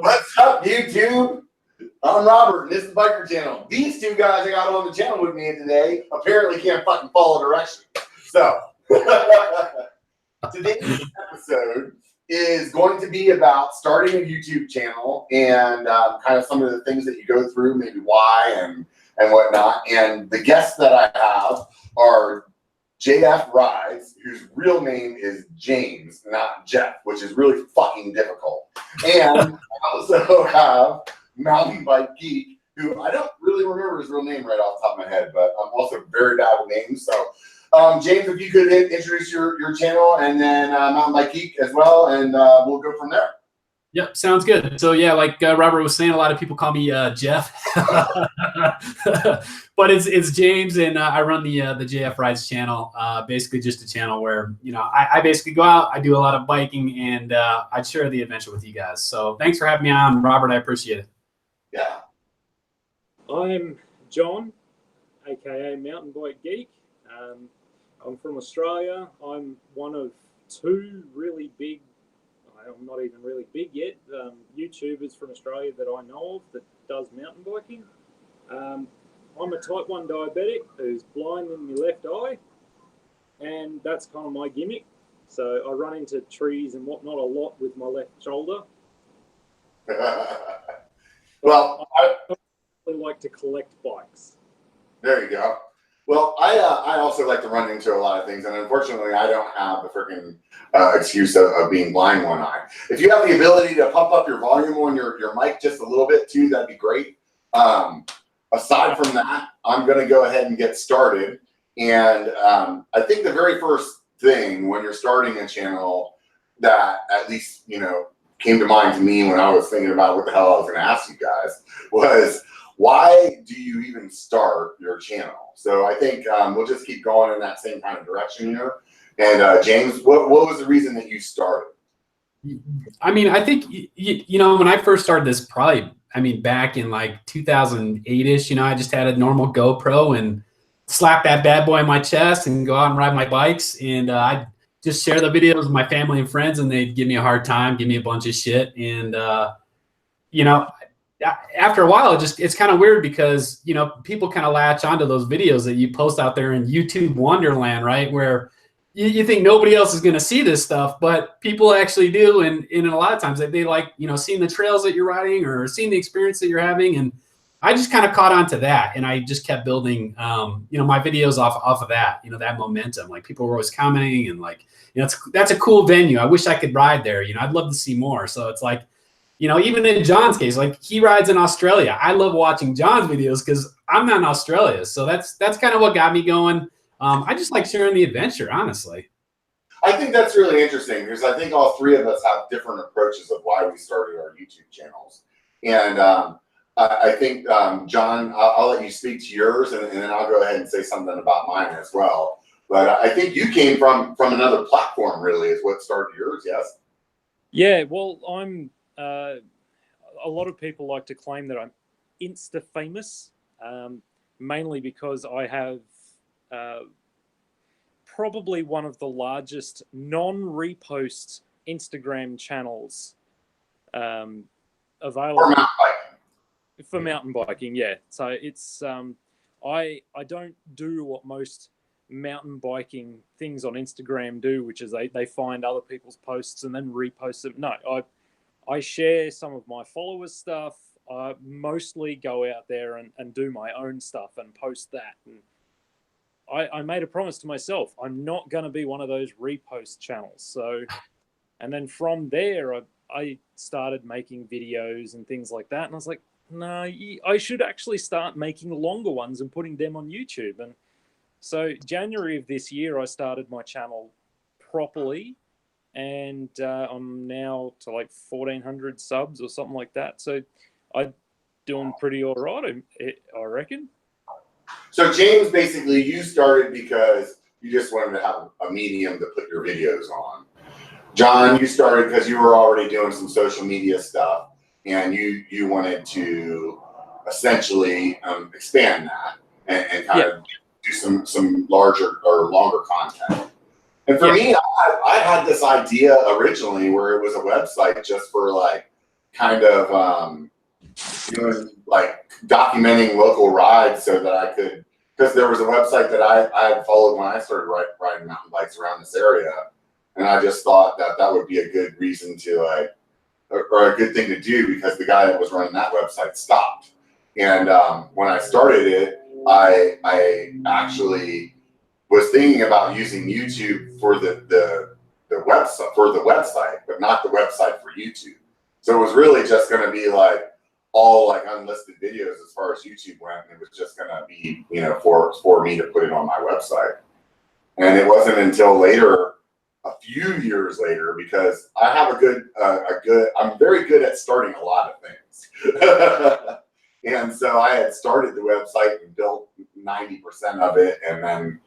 What's up, YouTube? I'm Robert, and this is B1KER Channel. These two guys I got on the channel with me today apparently can't fucking follow directions. So, today's episode is going to be about starting a YouTube channel and kind of some of the things that you go through, maybe why and whatnot. And the guests that I have are JF Rides, whose real name is James, not Jeff, which is really fucking difficult. And I also have Mountain Bike Geek, who I don't really remember his real name right off the top of my head, but I'm also very bad with names. So, James, if you could introduce your channel, and then Mountain Bike Geek as well, and we'll go from there. Yep, sounds good. So yeah, like Robert was saying, a lot of people call me Jeff, but it's James, and I run the JF Rides channel. Basically, just a channel where I basically go out, I do a lot of biking, and I share the adventure with you guys. So thanks for having me on, Robert. I appreciate it. Yeah. I'm John, aka Mountain Bike Geek. I'm from Australia. I'm one of two really big. I'm not even really big yet. YouTubers from Australia that I know of that does mountain biking. I'm a type 1 diabetic who's blind in my left eye, and that's kind of my gimmick. So I run into trees and whatnot a lot with my left shoulder. Well, I really like to collect bikes. There you go. Well, I also like to run into a lot of things, and unfortunately, I don't have the freaking excuse of being blind one eye. If you have the ability to pump up your volume on your mic just a little bit too, that'd be great. Aside from that, I'm going to go ahead and get started. And I think the very first thing when you're starting a channel that at least came to mind to me when I was thinking about what the hell I was going to ask you guys was, why do you even start your channel? So I think we'll just keep going in that same kind of direction here. And James, what was the reason that you started? I mean, I think, when I first started this, probably, back in like 2008-ish, I just had a normal GoPro and slap that bad boy on my chest and go out and ride my bikes. And I'd just share the videos with my family and friends, and they'd give me a hard time, give me a bunch of shit. And, after a while, it's kind of weird because, people kind of latch onto those videos that you post out there in YouTube Wonderland, right? Where you think nobody else is going to see this stuff, but people actually do. And a lot of times they like, seeing the trails that you're riding or seeing the experience that you're having. And I just kind of caught on to that. And I just kept building, my videos off of that, that momentum. Like people were always commenting and like, that's a cool venue. I wish I could ride there. I'd love to see more. So it's like, even in John's case, like he rides in Australia. I love watching John's videos because I'm not in Australia. So that's kind of what got me going. I just like sharing the adventure, honestly. I think that's really interesting because I think all three of us have different approaches of why we started our YouTube channels. And I think, John, I'll let you speak to yours, and then I'll go ahead and say something about mine as well. But I think you came from another platform, really, is what started yours, yes? Yeah, well, I'm... a lot of people like to claim that I'm Insta famous, mainly because I have probably one of the largest non-repost Instagram channels available for mountain biking. Yeah, so it's I don't do what most mountain biking things on Instagram do, which is they find other people's posts and then repost them. No, I share some of my followers' stuff. I mostly go out there and do my own stuff and post that. And I made a promise to myself, I'm not going to be one of those repost channels. So, and then from there, I started making videos and things like that. And I was like, no, I should actually start making longer ones and putting them on YouTube. And so January of this year, I started my channel properly. And I'm now to like 1,400 subs or something like that. So I'm doing pretty all right, I reckon. So James, basically, you started because you just wanted to have a medium to put your videos on. John, you started because you were already doing some social media stuff, and you wanted to essentially expand that and kind of do some larger or longer content. And for me, I had this idea originally where it was a website just for like kind of doing like documenting local rides so that I could, because there was a website that I had followed when I started riding mountain bikes around this area, and I just thought that that would be a good reason to or a good thing to do, because the guy that was running that website stopped. And when I started it, I actually was thinking about using YouTube for the website, but not the website for YouTube. So it was really just going to be like all like unlisted videos as far as YouTube went, and it was just going to be, you know, for me to put it on my website. And it wasn't until later, a few years later, because I have I'm very good at starting a lot of things. And so I had started the website and built 90% of it, and then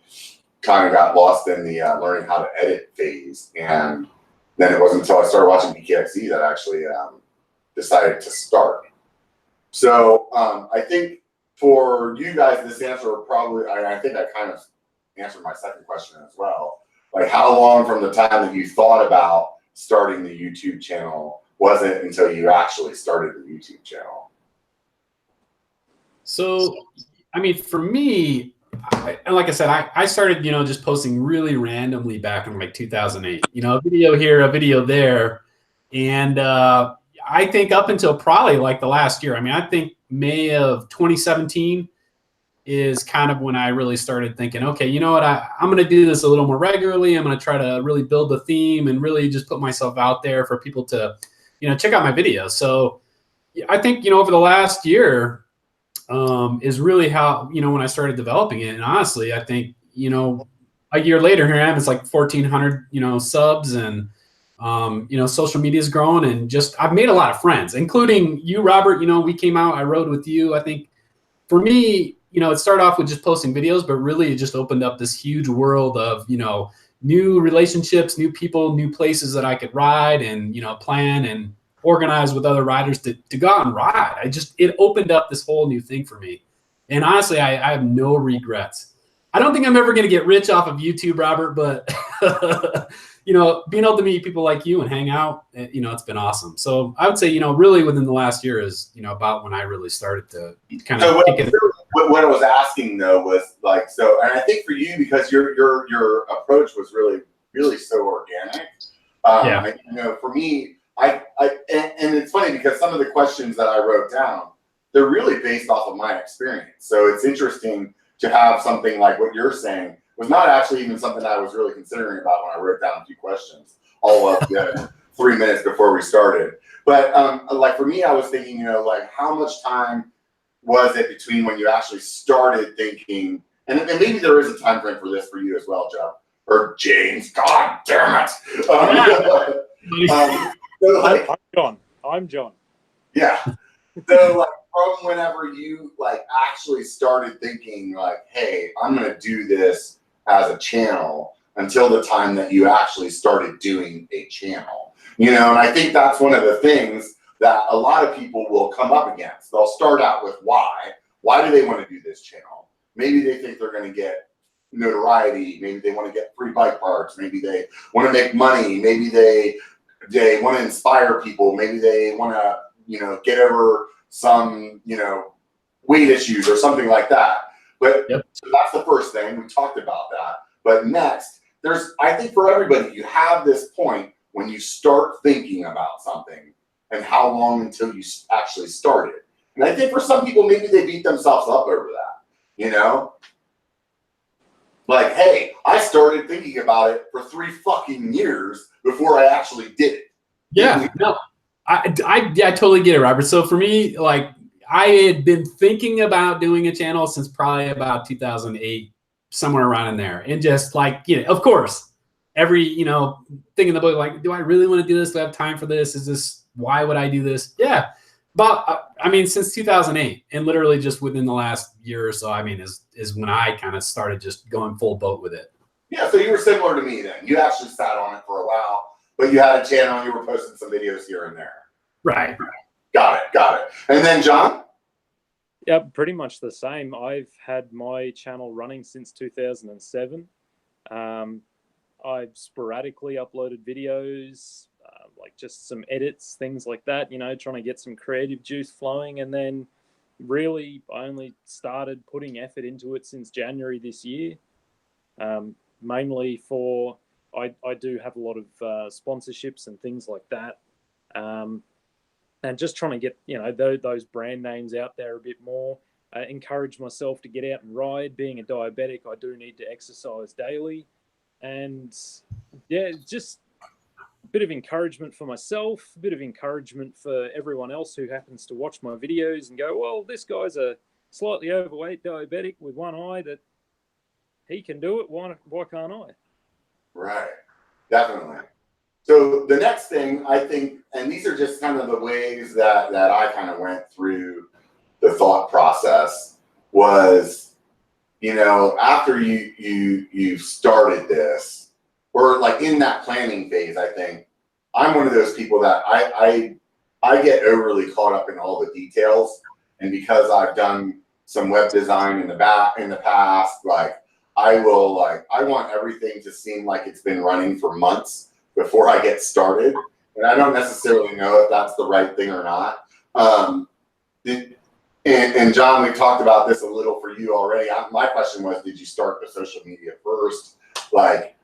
kind of got lost in the learning how to edit phase. And then it wasn't until I started watching BKXE that I actually decided to start. So I think for you guys, this answer probably, I think I kind of answered my second question as well. Like, how long from the time that you thought about starting the YouTube channel was it until you actually started the YouTube channel? So, I mean, for me, and like I said, I started, you know, just posting really randomly back in like 2008, you know, a video here, a video there. And I think up until probably like the last year, I mean, I think May of 2017 is kind of when I really started thinking, okay, you know what, I'm going to do this a little more regularly. I'm going to try to really build the theme and really just put myself out there for people to, you know, check out my videos. So I think, you know, over the last year, is really how, you know, when I started developing it. And honestly, I think, you know, a year later, here I am, it's like 1,400, you know, subs, and, you know, social media is growing, and just, I've made a lot of friends, including you, Robert. You know, we came out, I rode with you. I think for me, you know, it started off with just posting videos, but really it just opened up this huge world of, you know, new relationships, new people, new places that I could ride and, you know, plan and organize with other riders to go out and ride. It opened up this whole new thing for me. And honestly, I have no regrets. I don't think I'm ever going to get rich off of YouTube, Robert, but, you know, being able to meet people like you and hang out, you know, it's been awesome. So I would say, you know, really within the last year is, you know, about when I really started to kind of what I was asking though was like, so, and I think for you, because your approach was really so organic. Yeah. You know, for me, and it's funny because some of the questions that I wrote down, they're really based off of my experience. So it's interesting to have something like what you're saying was not actually even something I was really considering about when I wrote down a few questions all up 3 minutes before we started. But like for me, I was thinking, you know, like how much time was it between when you actually started thinking, and maybe there is a time frame for this for you as well, Joe, or James, God damn it. So like, I'm John. Yeah. So like from whenever you like actually started thinking like, hey, I'm gonna do this as a channel, until the time that you actually started doing a channel. You know, and I think that's one of the things that a lot of people will come up against. They'll start out with why. Why do they want to do this channel? Maybe they think they're gonna get notoriety, maybe they want to get free bike parts, maybe they want to make money, maybe they want to inspire people, maybe they want to, you know, get over some, you know, weight issues or something like that. But so that's the first thing, we talked about that. But next, I think for everybody, you have this point when you start thinking about something, and how long until you actually start it. And I think for some people, maybe they beat themselves up over that, you know? Like, hey, I started thinking about it for 3 fucking years before I actually did it. Yeah, no, I totally get it, Robert. So for me, like, I had been thinking about doing a channel since probably about 2008, somewhere around in there. And just like, you know, of course, every, you know, thing in the book, like, do I really want to do this? Do I have time for this? Why would I do this? Yeah. But I mean, since 2008, and literally just within the last year or so, I mean, is when I kind of started just going full boat with it. Yeah, so you were similar to me then. You actually sat on it for a while, but you had a channel and you were posting some videos here and there. Right. Got it. And then John? Yeah, pretty much the same. I've had my channel running since 2007. I've sporadically uploaded videos. like just some edits, things like that, you know, trying to get some creative juice flowing. And then really I only started putting effort into it since January this year, mainly for, I do have a lot of sponsorships and things like that. And just trying to get, you know, those brand names out there a bit more. Encourage myself to get out and ride. Being a diabetic, I do need to exercise daily. And yeah, just a bit of encouragement for myself, a bit of encouragement for everyone else who happens to watch my videos and go, well, this guy's a slightly overweight diabetic with one eye, that he can do it. Why can't I? Right. Definitely. So the next thing I think, and these are just kind of the ways that I kind of went through the thought process, was, you know, after you started this, or like in that planning phase, I think I'm one of those people that I get overly caught up in all the details. And because I've done some web design in the past, like I want everything to seem like it's been running for months before I get started. And I don't necessarily know if that's the right thing or not. And John, we talked about this a little for you already. My question was, did you start the social media first? Like,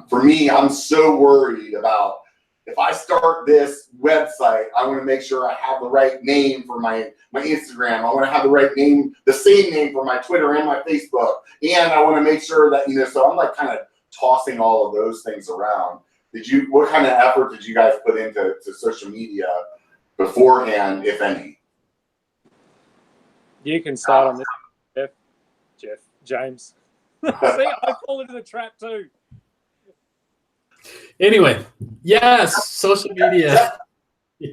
for me, I'm so worried about, if I start this website, I want to make sure I have the right name for my Instagram. I want to have the right name, the same name for my Twitter and my Facebook. And I want to make sure that, you know, so I'm like kind of tossing all of those things around. What kind of effort did you guys put into social media beforehand, if any? You can start on this, James. See, I fall into the trap too. Anyway, yes, social media.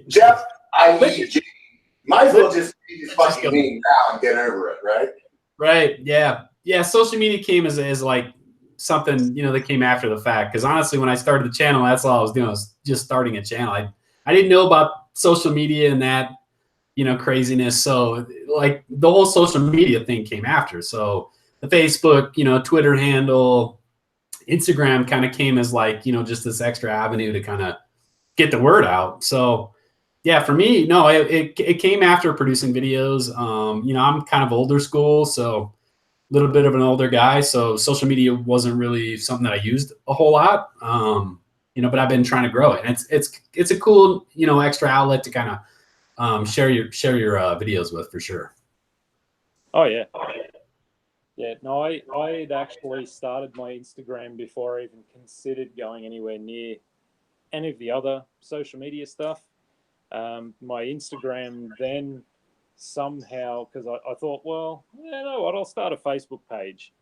Jeff, I need you. Might as well just be his fucking name now and get over it, right? Right. Yeah. Yeah. Social media came as like something, you know, that came after the fact. Because honestly, when I started the channel, that's all I was doing. I was just starting a channel. I didn't know about social media and that, you know, craziness. So like the whole social media thing came after. So the Facebook, you know, Twitter handle, Instagram kind of came as like, you know, just this extra avenue to kind of get the word out. So yeah, for me, no, it came after producing videos. You know, I'm kind of older school, so a little bit of an older guy. So social media wasn't really something that I used a whole lot. You know, but I've been trying to grow it. And it's a cool, you know, extra outlet to kind of share your videos with, for sure. Oh yeah. Yeah, no, I had actually started my Instagram before I even considered going anywhere near any of the other social media stuff. My Instagram then somehow, because I thought, well, you know what, I'll start a Facebook page.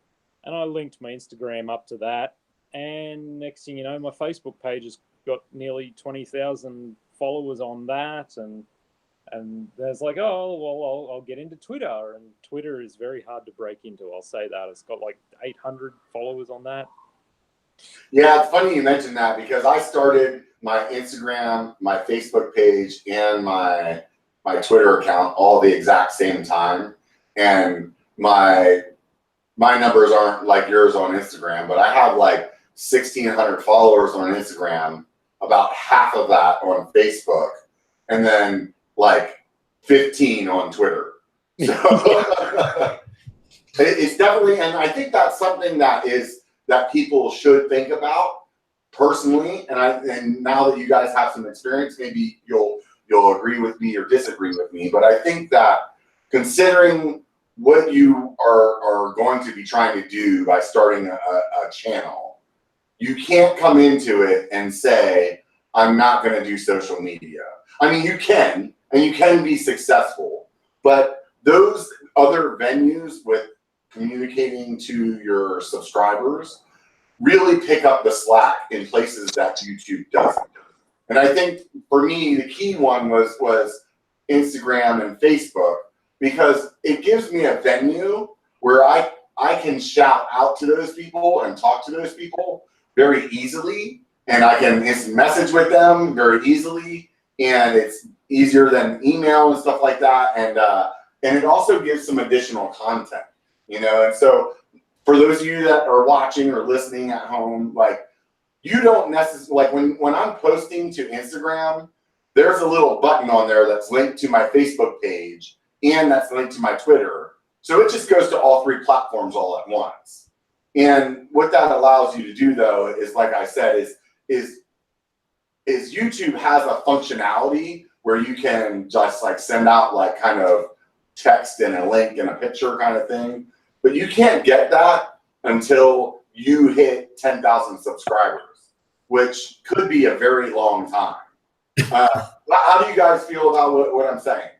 And I linked my Instagram up to that. And next thing you know, my Facebook page has got nearly 20,000 followers on that. And there's like, oh, well, I'll get into Twitter. And Twitter is very hard to break into. I'll say that. It's got like 800 followers on that. Yeah, it's funny you mentioned that, because I started my Instagram, my Facebook page, and my Twitter account all the exact same time. And my numbers aren't like yours on Instagram, but I have like 1,600 followers on Instagram, about half of that on Facebook, and then like 15 on Twitter. So it's definitely, and I think that's something that people should think about personally. And now that you guys have some experience, maybe you'll agree with me or disagree with me. But I think that considering what you are going to be trying to do by starting a channel, you can't come into it and say, I'm not going to do social media. I mean, you can, and you can be successful, but those other venues with communicating to your subscribers really pick up the slack in places that YouTube doesn't. And I think for me, the key one was Instagram and Facebook, because it gives me a venue where I can shout out to those people and talk to those people very easily, and I can instant message with them very easily, and it's easier than email and stuff like that. And it also gives some additional content, you know. And so for those of you that are watching or listening at home, like, you don't necessarily, like when I'm posting to Instagram, there's a little button on there that's linked to my Facebook page and that's linked to my Twitter. So it just goes to all three platforms all at once. And what that allows you to do, though, is, like I said, is YouTube has a functionality where you can just like send out like kind of text and a link and a picture kind of thing. But you can't get that until you hit 10,000 subscribers, which could be a very long time. How do you guys feel about what I'm saying?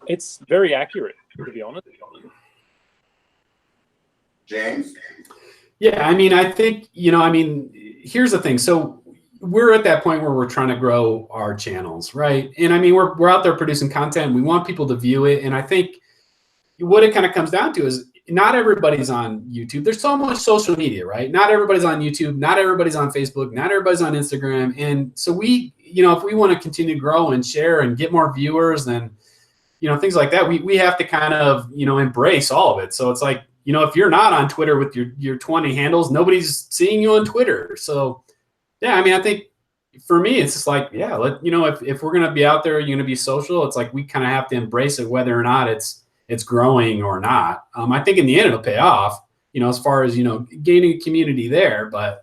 It's very accurate, to be honest. James? Yeah, I mean, I think, here's the thing. So we're at that point where we're trying to grow our channels, right? And I mean, we're out there producing content. We want people to view it. And I think what it kind of comes down to is not everybody's on YouTube. There's so much social media, right? Not everybody's on YouTube. Not everybody's on Facebook. Not everybody's on Instagram. And so we, if we want to continue to grow and share and get more viewers and, things like that, we have to kind of, embrace all of it. So it's like, if you're not on Twitter with your 20 handles, nobody's seeing you on Twitter. So, yeah, I mean, I think for me, it's just like, yeah, if we're going to be out there, you're going to be social. It's like we kind of have to embrace it, whether or not it's growing or not. I think in the end, it'll pay off, as far as, gaining a community there. But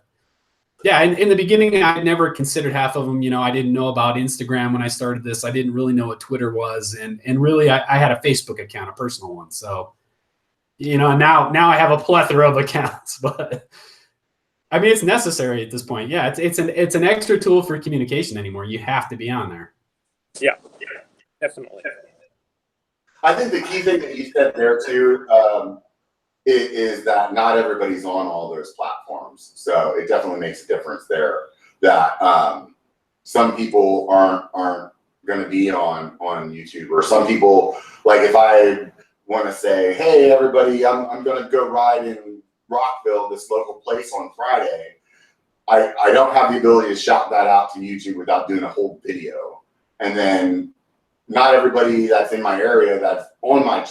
yeah, in the beginning, I never considered half of them. I didn't know about Instagram when I started this. I didn't really know what Twitter was. And really, I had a Facebook account, a personal one. So, now I have a plethora of accounts. But I mean, it's necessary at this point. Yeah, it's an extra tool for communication anymore. You have to be on there. Yeah, definitely. I think the key thing that you said there too is that not everybody's on all those platforms. So it definitely makes a difference there. That some people aren't going to be on YouTube, or some people, like if I want to say, hey everybody, I'm going to go ride in Rockville, this local place on Friday. I don't have the ability to shout that out to YouTube without doing a whole video, and then not everybody that's in my area that's on my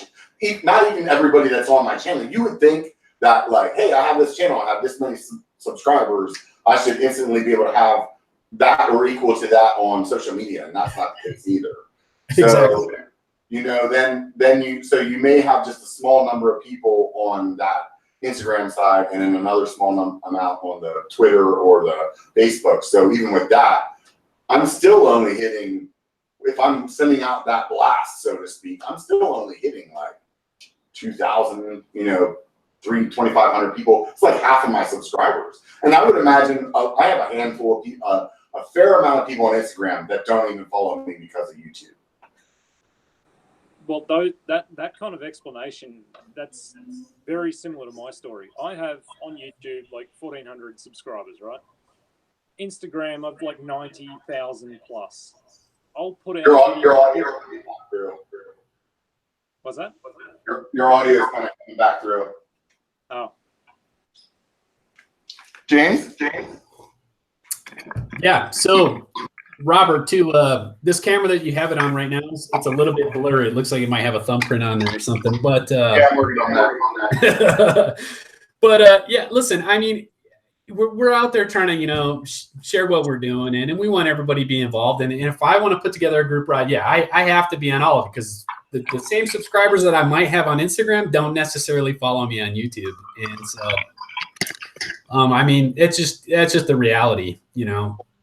not even everybody that's on my channel. You would think that, like, hey, I have this channel, I have this many subscribers, I should instantly be able to have that or equal to that on social media, and that's not the case either. So, exactly. You may have just a small number of people on that Instagram side, and then another small amount on the Twitter or the Facebook. So even with that, I'm still only hitting, if I'm sending out that blast, so to speak, I'm still only hitting like 2,000, 2,500 people. It's like half of my subscribers. And I would imagine I have a handful of people, a fair amount of people on Instagram that don't even follow me because of YouTube. Well, that kind of explanation, that's very similar to my story. I have on YouTube like 1,400 subscribers, right? Instagram, I've like 90,000 plus. I'll put out your audio. What's that? Your audio is kind of coming back through. Oh. James? Yeah. So, Robert, too, this camera that you have it on right now, it's a little bit blurry. It looks like it might have a thumbprint on there or something. But yeah, I'm working on that. But yeah, listen, I mean, we're out there trying to, share what we're doing, and we want everybody to be involved. And if I want to put together a group ride, yeah, I have to be on all of it, because the same subscribers that I might have on Instagram don't necessarily follow me on YouTube. And so, I mean, that's just the reality,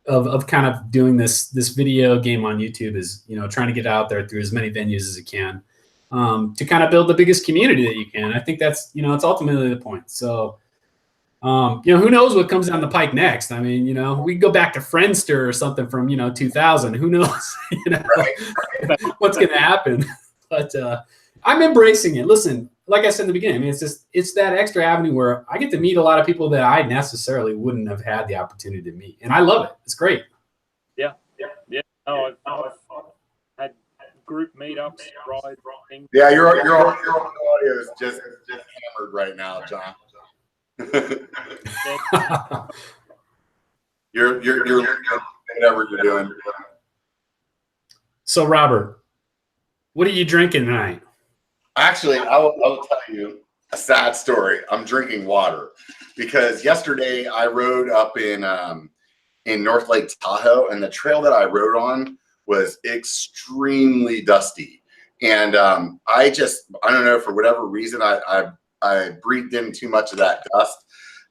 of kind of doing this video game on YouTube is, trying to get out there through as many venues as it can, to kind of build the biggest community that you can. I think that's, it's ultimately the point. So, who knows what comes down the pike next? I mean, we go back to Friendster or something from, 2000. Who knows, what's going to happen? But I'm embracing it. Listen, like I said in the beginning, I mean, it's that extra avenue where I get to meet a lot of people that I necessarily wouldn't have had the opportunity to meet, and I love it. It's great. Yeah. Oh, I've had group meetups, rides, things. Yeah, your audio is just hammered right now, John. You're whatever you're doing. So, Robert, what are you drinking tonight? Actually, I will tell you. a sad story. I'm drinking water because yesterday I rode up in North Lake Tahoe, and the trail that I rode on was extremely dusty. And I don't know, for whatever reason, I breathed in too much of that dust.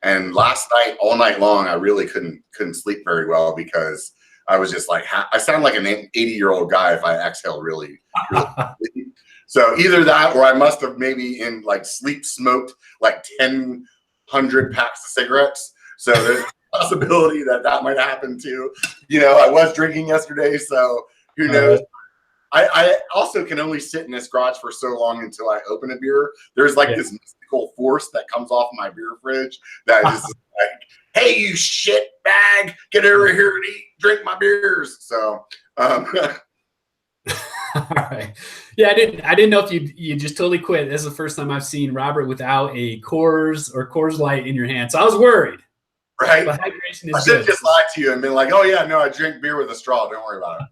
And last night, all night long, I really couldn't sleep very well because I was just like, I sound like an 80-year-old guy if I exhale really, really. So either that, or I must have maybe in like sleep smoked like 1,000 packs of cigarettes. So there's a possibility that might happen too. You know, I was drinking yesterday, so who knows? I also can only sit in this garage for so long until I open a beer. There's like this mystical force that comes off my beer fridge that is like, hey, you shit bag, get over here and drink my beers. So, all right. Yeah, I didn't know if you just totally quit. This is the first time I've seen Robert without a Coors or Coors Light in your hand. So I was worried. Right. But hydration is I should have good. just lied to you and been like, oh yeah, no, I drink beer with a straw. Don't worry about it.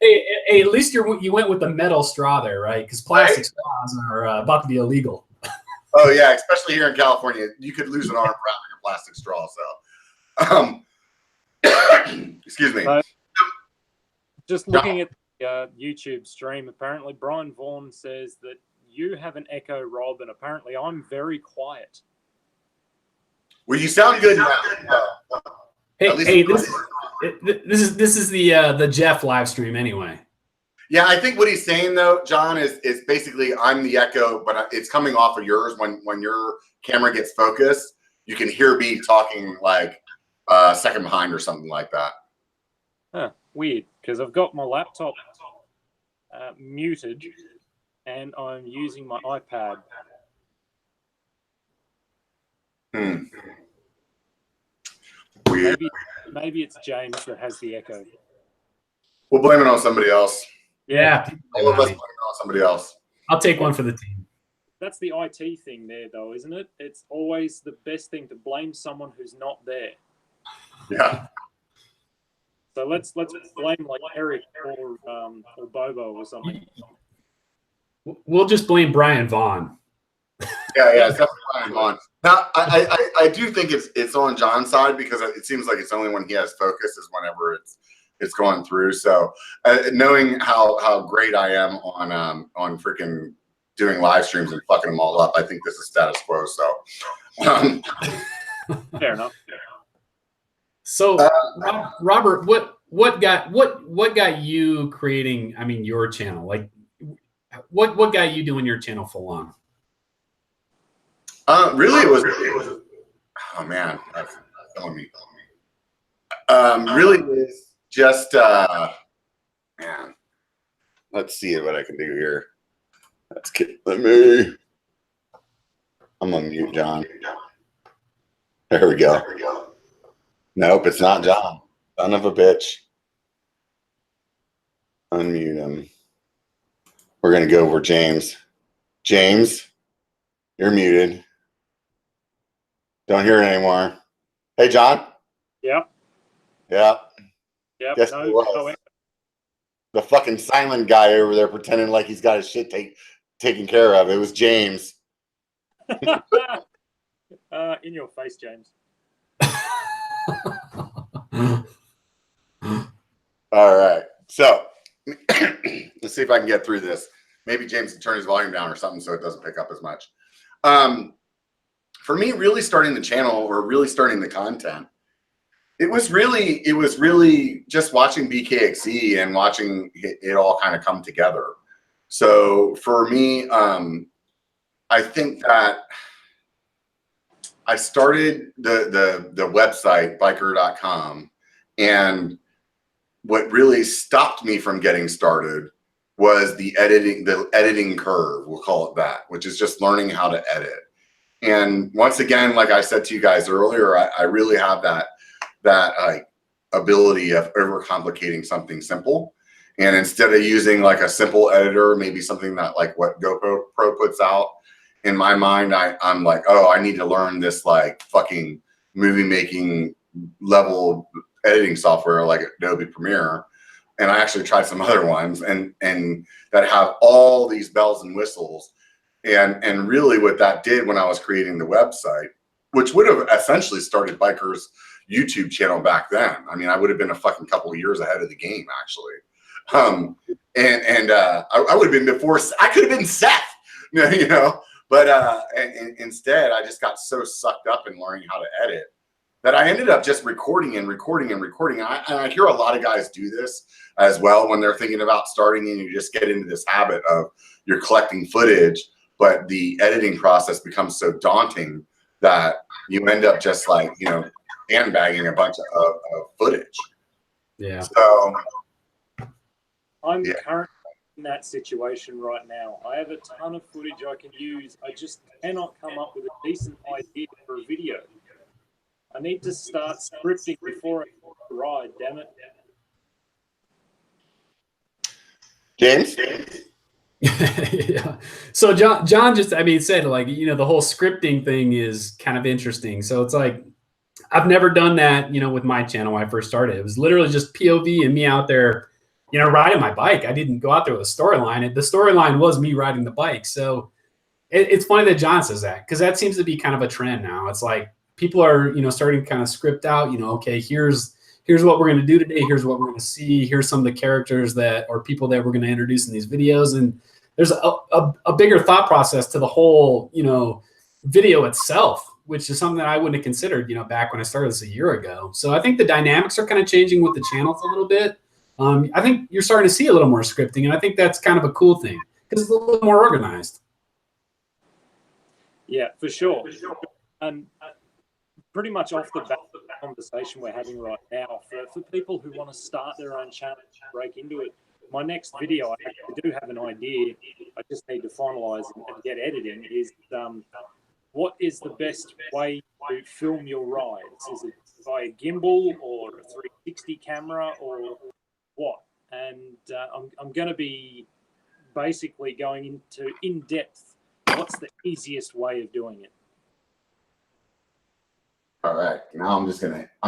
Hey, at least you went with the metal straw there, right? Because plastic straws are about to be illegal. Oh yeah, especially here in California, you could lose an arm for having a plastic straw. So, excuse me. Just looking at the YouTube stream, apparently Brian Vaughan says that you have an echo, Rob, and apparently I'm very quiet. Well, you sound good now. Hey, this is the Jeff live stream anyway. Yeah, I think what he's saying though, John, is basically I'm the echo, but it's coming off of yours. When your camera gets focused, you can hear me talking like a second behind or something like that. Huh, weird, because I've got my laptop muted and I'm using my iPad. Weird. Maybe it's James that has the echo. We'll blame it on somebody else. Yeah. All of us blame it on somebody else. I'll take one for the team. That's the IT thing there, though, isn't it? It's always the best thing to blame someone who's not there. Yeah. So let's blame like Eric or Bobo or something. We'll just blame Brian Vaughan. Yeah, it's definitely Brian Vaughan. Now, I do think it's on John's side because it seems like it's only when he has focus is whenever it's going through. So knowing how great I am on freaking doing live streams and fucking them all up, I think this is status quo. So Fair enough. So Robert, what got you creating? I mean, your channel. Like, what got you doing your channel full on? Really, it was. Oh man, that's killing me. Really, is just man. Let's see what I can do here. Let me. I'm on mute, John. There we go. Nope, it's not John. Son of a bitch. Unmute him. We're gonna go over James. James, you're muted. Don't hear it anymore. Hey, John. Yep. Yeah. Yep. Guess No, the fucking silent guy over there pretending like he's got his shit taken care of. It was James. in your face, James. All right. So let's see if I can get through this. Maybe James can turn his volume down or something so it doesn't pick up as much. For me, really starting the channel or really starting the content, it was really just watching BKXE and watching it all kind of come together. So for me, I think that I started the website biker.com, and what really stopped me from getting started was the editing curve, we'll call it that, which is just learning how to edit. And once again, like I said to you guys earlier, I really have that ability of overcomplicating something simple. And instead of using like a simple editor, maybe something that like what GoPro puts out, in my mind, I'm like, oh, I need to learn this like fucking movie making level editing software like Adobe Premiere. And I actually tried some other ones and that have all these bells and whistles. And really what that did when I was creating the website, which would have essentially started B1KER's YouTube channel back then. I mean, I would have been a fucking couple of years ahead of the game, actually. I would have been before, I could have been Seth, you know, but instead I just got so sucked up in learning how to edit that I ended up just recording and recording and recording. And I hear a lot of guys do this as well when they're thinking about starting, and you just get into this habit of you're collecting footage, but the editing process becomes so daunting that you end up just like, you know, handbagging a bunch of footage. Yeah. So I'm currently in that situation right now. I have a ton of footage I can use. I just cannot come up with a decent idea for a video. I need to start scripting before I ride, damn it. James? Yeah. So John just, I mean, said like, you know, the whole scripting thing is kind of interesting. So it's like, I've never done that, you know, with my channel when I first started. It was literally just POV and me out there, you know, riding my bike. I didn't go out there with a storyline. The storyline was me riding the bike. So it's funny that John says that, because that seems to be kind of a trend now. It's like people are, you know, starting to kind of script out, you know, okay, here's what we're going to do today. Here's what we're going to see. Here's some of the characters that or people that we're going to introduce in these videos. And there's a bigger thought process to the whole, you know, video itself, which is something that I wouldn't have considered, you know, back when I started this a year ago. So I think the dynamics are kind of changing with the channels a little bit. I think you're starting to see a little more scripting, and I think that's kind of a cool thing because it's a little more organized. Yeah, for sure. And pretty much off the back of the conversation we're having right now, for people who want to start their own channel, break into it, my next video, I actually do have an idea. I just need to finalize and get editing. Is what is the best way to film your rides? Is it by a gimbal or a 360 camera or what? And I'm going to be basically going into in-depth. What's the easiest way of doing it? All right, now I'm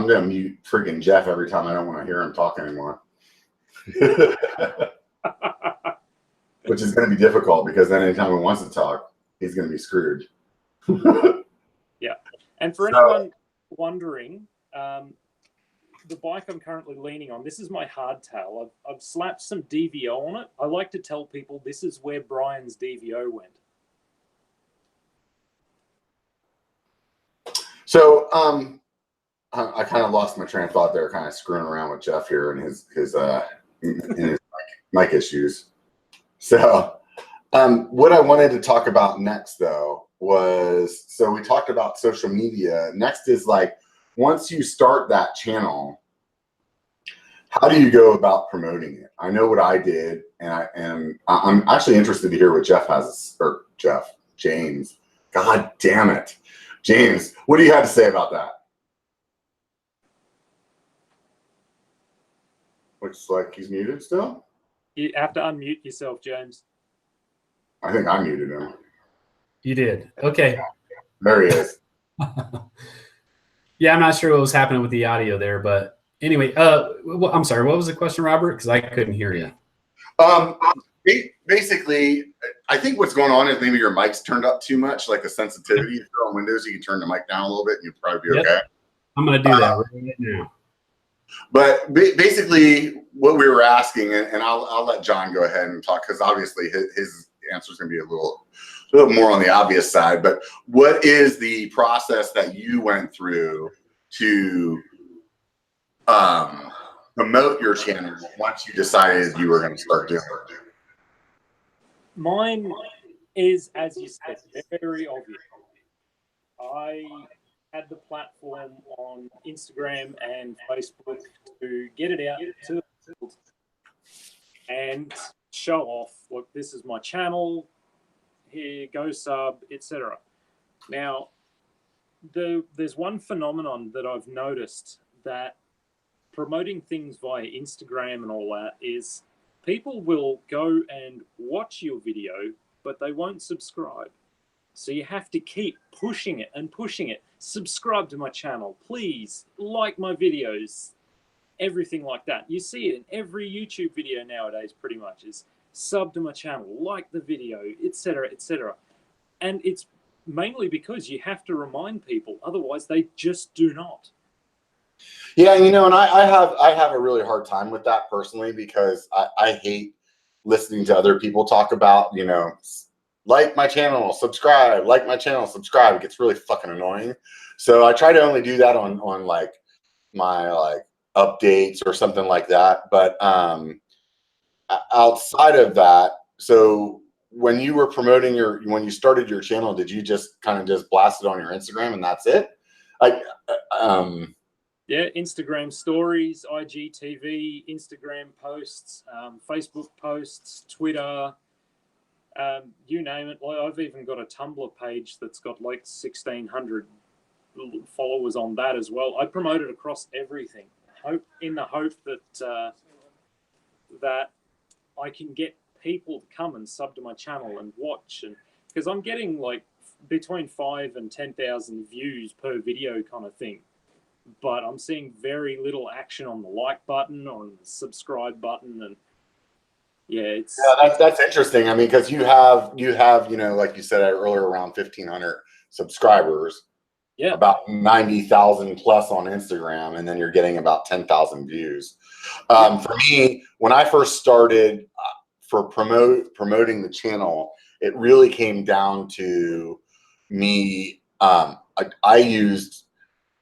gonna mute freaking Jeff every time I don't want to hear him talk anymore. Which is going to be difficult because then anytime he wants to talk, he's going to be screwed. Yeah, and for anyone wondering, the bike I'm currently leaning on, this is my hardtail. I've slapped some DVO on it. I like to tell people this is where Brian's DVO went. So I kind of lost my train of thought there, kind of screwing around with Jeff here and his mic issues. So what I wanted to talk about next, though, was, so we talked about social media. Next is like, once you start that channel, how do you go about promoting it? I know what I did, and I'm actually interested to hear what Jeff has, or James. God damn it. James, what do you have to say about that? Looks like he's muted still. You have to unmute yourself, James. I think I muted him. You did. Okay. There he is. Yeah, I'm not sure what was happening with the audio there, but anyway, I'm sorry. What was the question, Robert? Because I couldn't hear you. Basically, I think what's going on is maybe your mic's turned up too much, like the sensitivity. If you're on Windows, you can turn the mic down a little bit and you'll probably be okay. I'm going to do that right now. But basically, what we were asking, and I'll let John go ahead and talk, because obviously his answer is going to be a little more on the obvious side. But what is the process that you went through to promote your channel once you decided you were going to start doing it? Mine is, as you said, very obvious. I had the platform on Instagram and Facebook to get it out to the world and show off, look, this is my channel, here, go sub, etc. Now, there's one phenomenon that I've noticed, that promoting things via Instagram and all that is people will go and watch your video, but they won't subscribe. So you have to keep pushing it and pushing it. Subscribe to my channel, please. Like my videos, everything like that. You see it in every YouTube video nowadays, pretty much, is sub to my channel, like the video, etc., etc. And it's mainly because you have to remind people, otherwise they just do not. Yeah, you know, and I have a really hard time with that personally, because I hate listening to other people talk about, you know, like my channel, subscribe, like my channel, subscribe. It gets really fucking annoying. So I try to only do that on like my like updates or something like that. But outside of that, so when you were promoting when you started your channel, did you just kind of just blast it on your Instagram and that's it? Like, Yeah, Instagram stories, IGTV, Instagram posts, Facebook posts, Twitter, you name it. Like, I've even got a Tumblr page that's got like 1,600 followers on that as well. I promote it across everything, in the hope that that I can get people to come and sub to my channel and watch, and because I'm getting like between 5,000 and 10,000 views per video kind of thing, but I'm seeing very little action on the like button or on the subscribe button, and yeah, that's interesting. I mean, because you have you know, like you said earlier, around 1,500 subscribers. Yeah, about 90,000 plus on Instagram, and then you're getting about 10,000 views. For me, when I first started for promoting the channel, it really came down to me. I used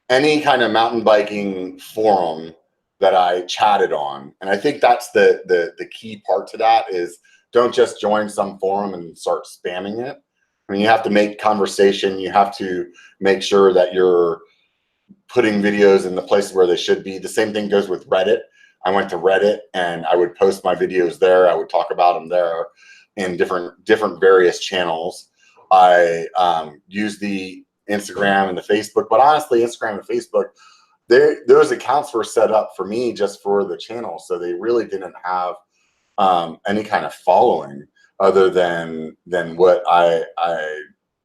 any kind of mountain biking forum that I chatted on, and I think that's the key part to that is don't just join some forum and start spamming it. I mean, you have to make conversation. You have to make sure that you're putting videos in the places where they should be. The same thing goes with Reddit. I went to Reddit and I would post my videos there. I would talk about them there in different various channels. I use the Instagram and the Facebook, but honestly, Instagram and Facebook, those accounts were set up for me just for the channel. So they really didn't have any kind of following other than what I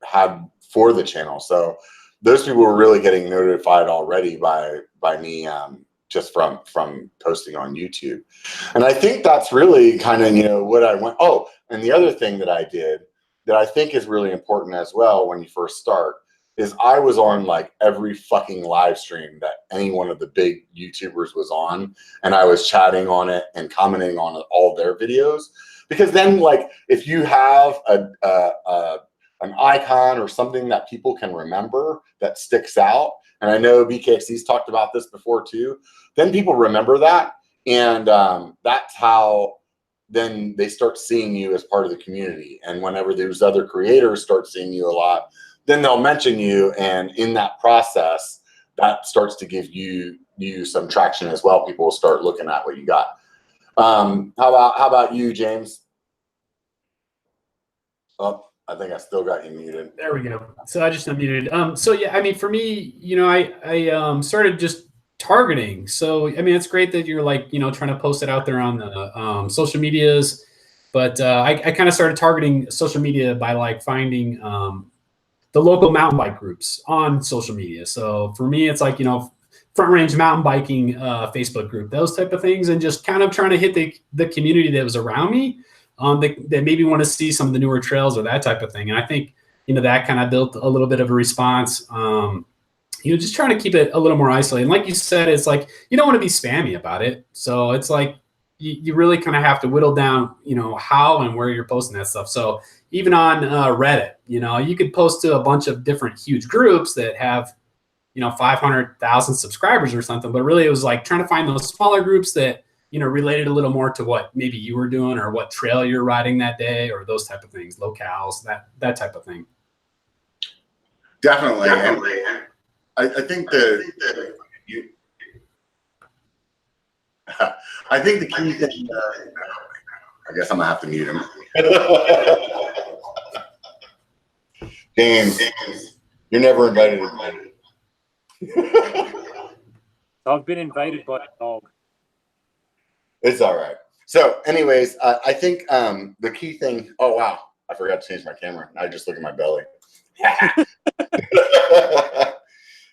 had for the channel. So those people were really getting notified already by me just from posting on YouTube. And I think that's really kind of, you know, what I went. Oh, and the other thing that I did that I think is really important as well when you first start is I was on like every fucking live stream that any one of the big YouTubers was on, and I was chatting on it and commenting on all their videos. Because then, like, if you have an icon or something that people can remember that sticks out, and I know BKXC's talked about this before too, then people remember that, and that's how then they start seeing you as part of the community. And whenever those other creators start seeing you a lot, then they'll mention you, and in that process, that starts to give you some traction as well. People will start looking at what you got. How about you, James? Oh, I think I still got you muted. There we go. So I just unmuted. So yeah, I mean, for me, you know, I started just targeting. So I mean, it's great that you're like, you know, trying to post it out there on the social medias, but I kind of started targeting social media by like finding the local mountain bike groups on social media. So for me, it's like, you know, Front Range Mountain Biking Facebook group, those type of things, and just kind of trying to hit the community that was around me that maybe want to see some of the newer trails or that type of thing. And I think, you know, that kind of built a little bit of a response. You know, just trying to keep it a little more isolated. And like you said, it's like you don't want to be spammy about it. So it's like you really kind of have to whittle down, you know, how and where you're posting that stuff. So even on Reddit, you know, you could post to a bunch of different huge groups that have, you know, 500,000 subscribers or something. But really it was like trying to find those smaller groups that, you know, related a little more to what maybe you were doing or what trail you're riding that day or those type of things, locales, that type of thing. Definitely. I think I think the key thing, I guess I'm gonna have to mute him. James, you're never invited. I've been invaded by a dog. It's all right. So anyways, I think the key thing, oh wow, I forgot to change my camera. I just look at my belly.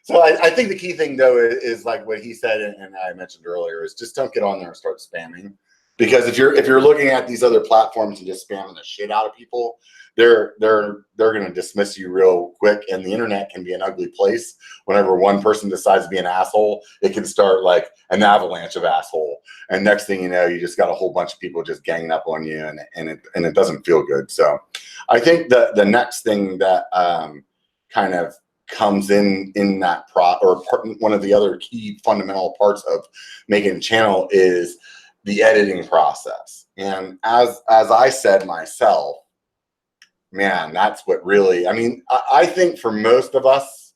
So I think the key thing though is like what he said and I mentioned earlier is just don't get on there and start spamming. Because if you're looking at these other platforms and just spamming the shit out of people, they're going to dismiss you real quick. And the internet can be an ugly place. Whenever one person decides to be an asshole, it can start like an avalanche of asshole. And next thing you know, you just got a whole bunch of people just ganging up on you, and it doesn't feel good. So I think the next thing that kind of comes in that one of the other key fundamental parts of making a channel is the editing process. And as I said myself, man, that's what really, I mean, I think for most of us,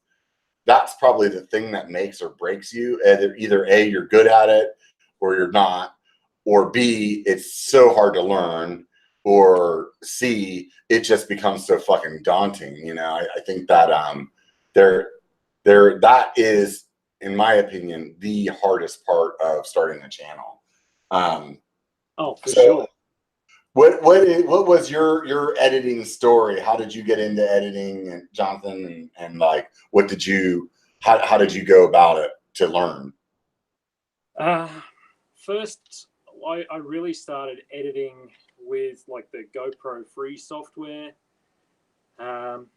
that's probably the thing that makes or breaks you. Either A, you're good at it, or you're not, or B, it's so hard to learn, or C, it just becomes so fucking daunting. You know, I think that that is, in my opinion, the hardest part of starting a channel. For sure. What was your editing story? How did you get into editing, and Jonathan, and like how did you go about it to learn? First, I really started editing with like the GoPro free software. And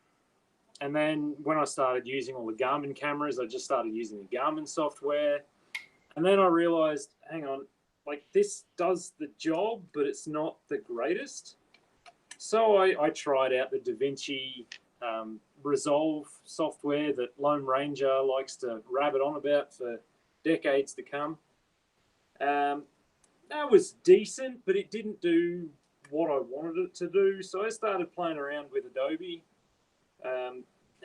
then when I started using all the Garmin cameras, I just started using the Garmin software. And then I realized, hang on, like this does the job, but it's not the greatest. So I tried out the DaVinci Resolve software that Lone Ranger likes to rabbit on about for decades to come. That was decent, but it didn't do what I wanted it to do. So I started playing around with Adobe.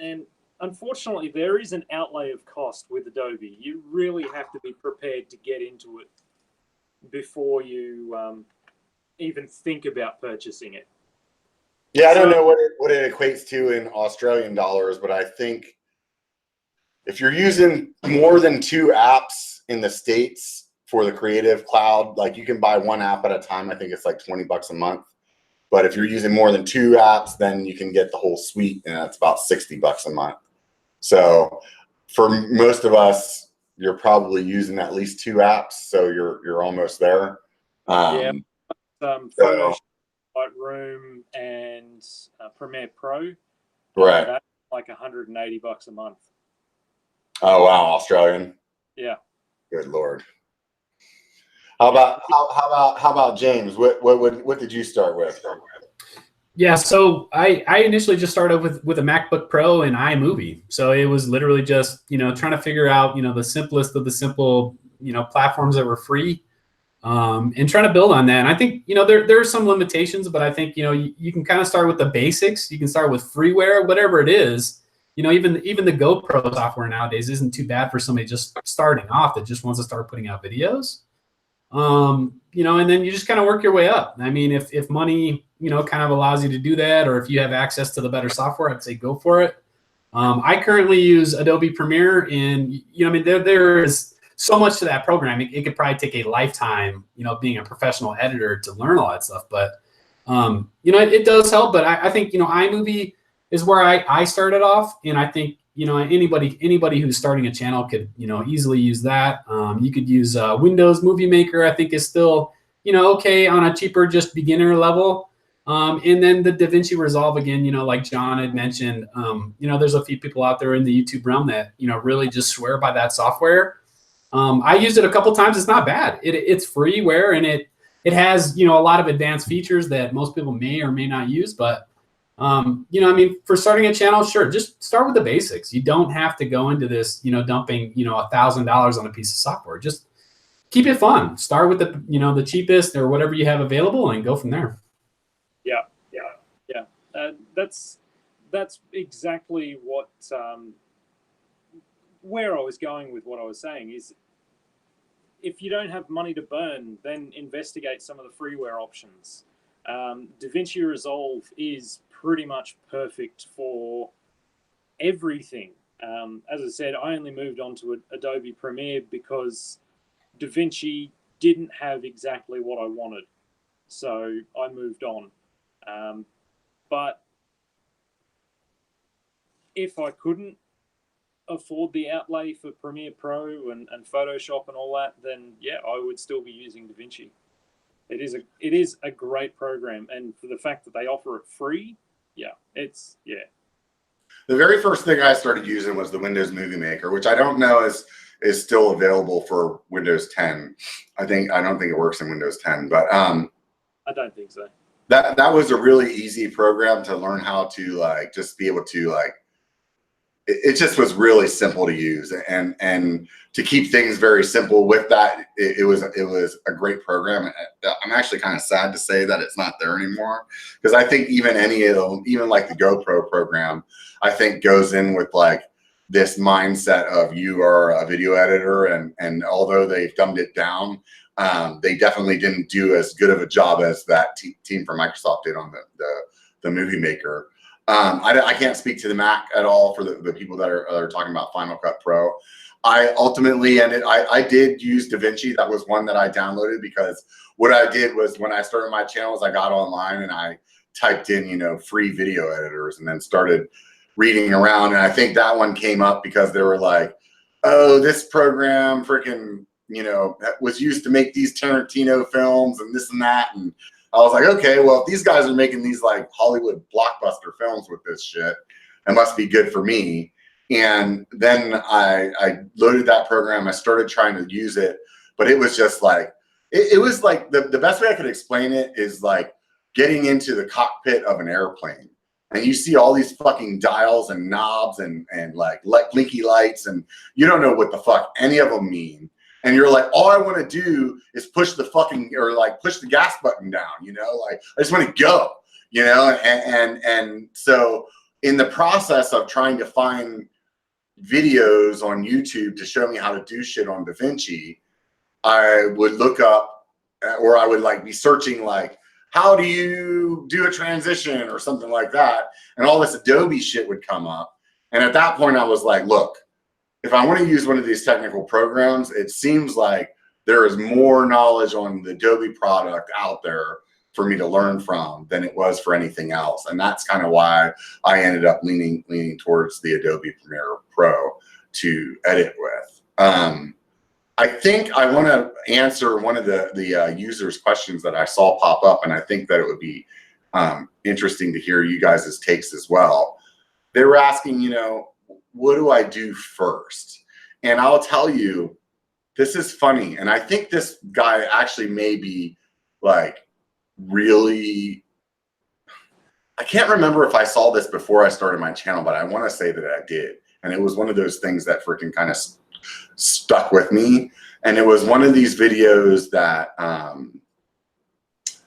And unfortunately, there is an outlay of cost with Adobe. You really have to be prepared to get into it before you even think about purchasing it. Yeah, I don't know what it equates to in Australian dollars, but I think if you're using more than 2 apps in the States for the Creative Cloud, like you can buy 1 app at a time. I think it's like $20 a month. But if you're using more than 2 apps, then you can get the whole suite, and it's about $60 a month. So for most of us, you're probably using at least 2 apps, so you're almost there. Photoshop, Lightroom, and Premiere Pro. Right. That's like $180 a month. Oh wow, Australian. Yeah. Good Lord. How about James? What did you start with? Yeah, so I initially just started with a MacBook Pro and iMovie. So it was literally just, trying to figure out, the simplest of the simple, platforms that were free, and trying to build on that. And I think, there are some limitations, but I think, you can kind of start with the basics. You can start with freeware, whatever it is. Even the GoPro software nowadays isn't too bad for somebody just starting off that just wants to start putting out videos. And then you just kind of work your way up. I mean, if money, kind of allows you to do that, or if you have access to the better software, I'd say go for it. I currently use Adobe Premiere, and there is so much to that program. It could probably take a lifetime, being a professional editor to learn all that stuff. But it does help. But I think iMovie is where I started off, and I think anybody who's starting a channel could easily use that. You could use Windows Movie Maker. I think is still okay on a cheaper, just beginner level. And then the DaVinci Resolve again, like John had mentioned, there's a few people out there in the YouTube realm that really just swear by that software. I used it a couple times. It's not bad. It's freeware, and it has a lot of advanced features that most people may or may not use, but for starting a channel, sure, just start with the basics. You don't have to go into this, dumping, $1,000 on a piece of software. Just keep it fun. Start with the cheapest or whatever you have available, and go from there. Yeah. That's exactly what where I was going with what I was saying is, if you don't have money to burn, then investigate some of the freeware options. DaVinci Resolve is pretty much perfect for everything. As I said, I only moved on to Adobe Premiere because DaVinci didn't have exactly what I wanted. So I moved on. But if I couldn't afford the outlay for Premiere Pro and Photoshop and all that, then yeah, I would still be using DaVinci. It is a great program, and for the fact that they offer it free, The very first thing I started using was the Windows Movie Maker, which I don't know is still available for Windows 10. I don't think it works in Windows 10, but I don't think so. That was a really easy program to learn how to like just be able to like. It just was really simple to use, and to keep things very simple with that, it was a great program. I'm actually kind of sad to say that it's not there anymore, because I think even like the GoPro program, I think goes in with like this mindset of you are a video editor, and although they've dumbed it down, they definitely didn't do as good of a job as that team from Microsoft did on the Movie Maker. I can't speak to the Mac at all for the people that are talking about Final Cut Pro. I ultimately I did use DaVinci. That was one that I downloaded, because what I did was when I started my channels, I got online and I typed in, free video editors, and then started reading around. And I think that one came up because they were like, oh, this program freaking, was used to make these Tarantino films and this and that. And I was like, okay, well, if these guys are making these like Hollywood blockbuster films with this shit, it must be good for me. And then I loaded that program. I started trying to use it, but it was just like, it was like the best way I could explain it is like getting into the cockpit of an airplane, and you see all these fucking dials and knobs and like blinky lights, and you don't know what the fuck any of them mean. And you're like, all I want to do is push the gas button down, like I just want to go, and so in the process of trying to find videos on YouTube to show me how to do shit on DaVinci, I would look up, or I would like be searching like, how do you do a transition or something like that, and all this Adobe shit would come up. And at that point I was like, look, if I want to use one of these technical programs, it seems like there is more knowledge on the Adobe product out there for me to learn from than it was for anything else. And that's kind of why I ended up leaning towards the Adobe Premiere Pro to edit with. I think I want to answer one of the users' questions that I saw pop up, and I think that it would be interesting to hear you guys' takes as well. They were asking, what do I do first? And I'll tell you, this is funny. And I think this guy actually may be like really, I can't remember if I saw this before I started my channel, but I want to say that I did. And it was one of those things that freaking kind of stuck with me. And it was one of these videos that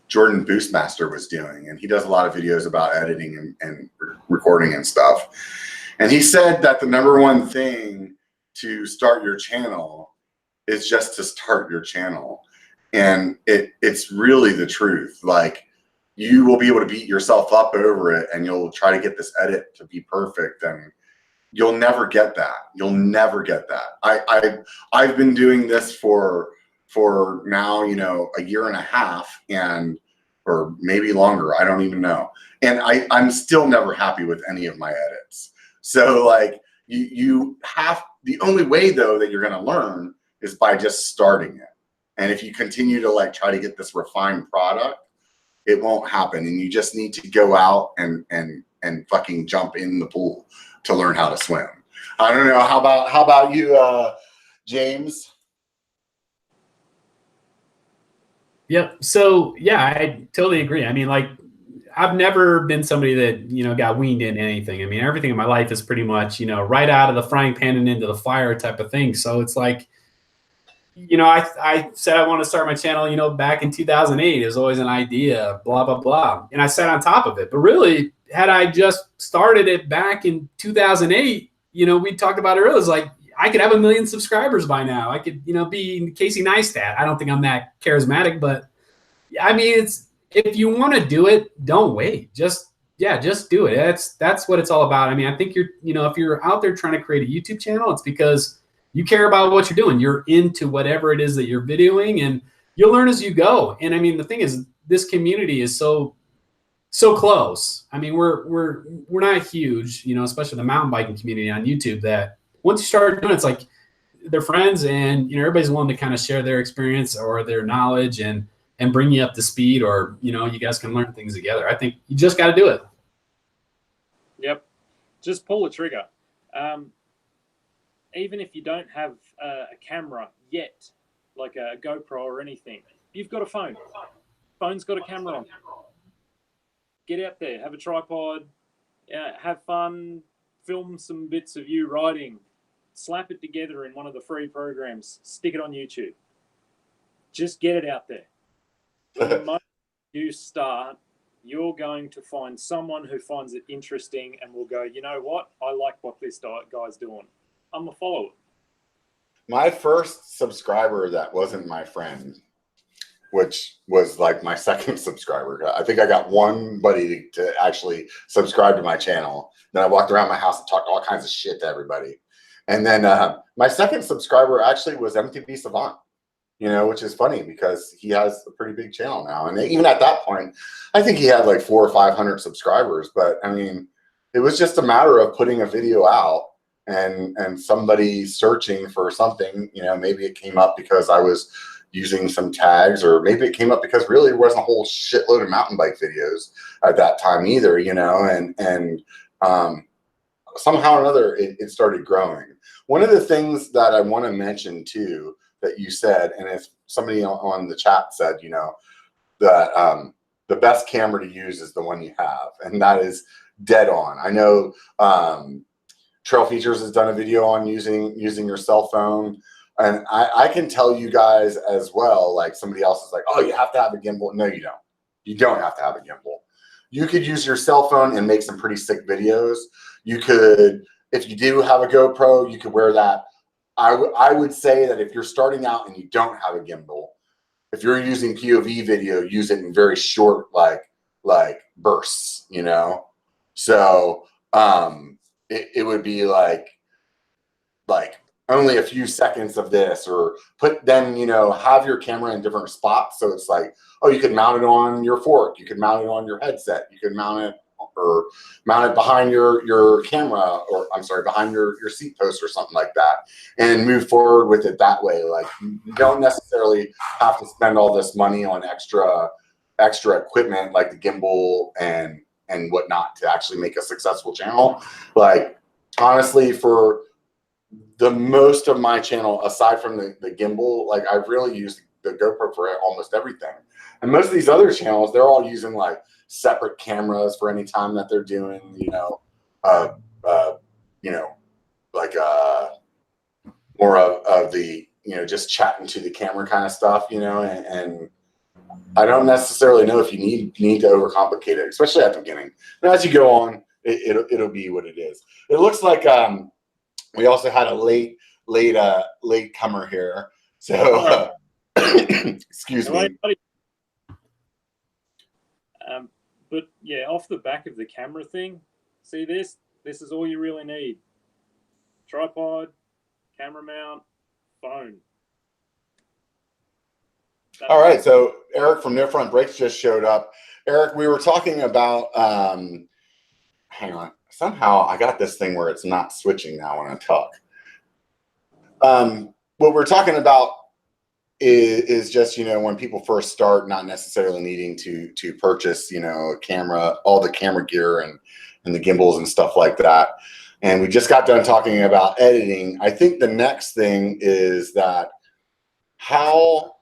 Jordan Boostmaster was doing. And he does a lot of videos about editing and recording and stuff. And he said that the number one thing to start your channel is just to start your channel. And it's really the truth. Like, you will be able to beat yourself up over it, and you'll try to get this edit to be perfect, and you'll never get that. You'll never get that. I've been doing this for now, a year and a half, or maybe longer. I don't even know. And I'm still never happy with any of my edits. So like you have, the only way though that you're going to learn is by just starting it. And if you continue to like try to get this refined product, it won't happen. And you just need to go out and fucking jump in the pool to learn how to swim. I don't know. How about you, James? Yep. So yeah, I totally agree. I mean, like, I've never been somebody that, got weaned into anything. I mean, everything in my life is pretty much, right out of the frying pan and into the fire type of thing. So it's like, I said I want to start my channel, back in 2008. It was always an idea, blah, blah, blah. And I sat on top of it. But really, had I just started it back in 2008, we talked about it earlier. It's like, I could have 1 million subscribers by now. I could, be Casey Neistat. I don't think I'm that charismatic, but I mean, if you want to do it, don't wait. Just do it. That's what it's all about. I mean, I think if you're out there trying to create a YouTube channel, it's because you care about what you're doing. You're into whatever it is that you're videoing, and you'll learn as you go. And I mean, the thing is, this community is so close. I mean, we're not huge, especially the mountain biking community on YouTube, that once you start doing it, it's like they're friends, and everybody's willing to kind of share their experience or their knowledge, and and bring you up to speed, or, you know, you guys can learn things together. I think you just got to do it. Yep. Just pull the trigger. Even if you don't have a camera yet, like a GoPro or anything, you've got a phone. Phone's got a camera on. Get out there, have a tripod, have fun, film some bits of you riding, slap it together in one of the free programs, stick it on YouTube. Just get it out there. The moment you start, you're going to find someone who finds it interesting and will go, you know what? I like what this guy's doing. I'm a follower. My first subscriber that wasn't my friend, which was like my second subscriber. I think I got one buddy to actually subscribe to my channel. Then I walked around my house and talked all kinds of shit to everybody. And then my second subscriber actually was MTB Savant, you know, which is funny because he has a pretty big channel now. And even at that point, I think he had like 400 or 500 subscribers. But I mean, it was just a matter of putting a video out and somebody searching for something. You know, maybe it came up because I was using some tags, or maybe it came up because really there wasn't a whole shitload of mountain bike videos at that time either, you know, and somehow or another it started growing. One of the things that I want to mention too that you said, and if somebody on the chat said, you know, that the best camera to use is the one you have, and that is dead on. I know Trail Features has done a video on using your cell phone. And I can tell you guys as well, like somebody else is like, oh, you have to have a gimbal. No, you don't. You don't have to have a gimbal. You could use your cell phone and make some pretty sick videos. You could, if you do have a GoPro, you could wear that. I would say that if you're starting out and you don't have a gimbal, if you're using POV video, use it in very short, like bursts, you know? So it would be like only a few seconds of this, or then, you know, have your camera in different spots. So it's like, oh, you could mount it on your fork. You could mount it on your headset. You could mount it behind your camera, or I'm sorry, behind your seat post or something like that, and move forward with it that way. Like, you don't necessarily have to spend all this money on extra equipment like the gimbal and whatnot to actually make a successful channel. Like, honestly, for the most of my channel, aside from the gimbal, like, I've really used the GoPro for almost everything. And most of these other channels, they're all using like separate cameras for any time that they're doing, like more of the, you know, just chatting to the camera kind of stuff, you know, and I don't necessarily know if you need to overcomplicate it, especially at the beginning. And as you go on, it'll be what it is. It looks like we also had a late comer here. So excuse me. But yeah, off the back of the camera thing, see this? This is all you really need. Tripod, camera mount, phone. All right, so Eric from Near Front Brakes just showed up. Eric, we were talking about, hang on, somehow I got this thing where it's not switching now when I talk. What we're talking about is just, you know, when people first start, not necessarily needing to purchase, you know, a camera, all the camera gear and the gimbals and stuff like that. And we just got done talking about editing. I think the next thing is that, how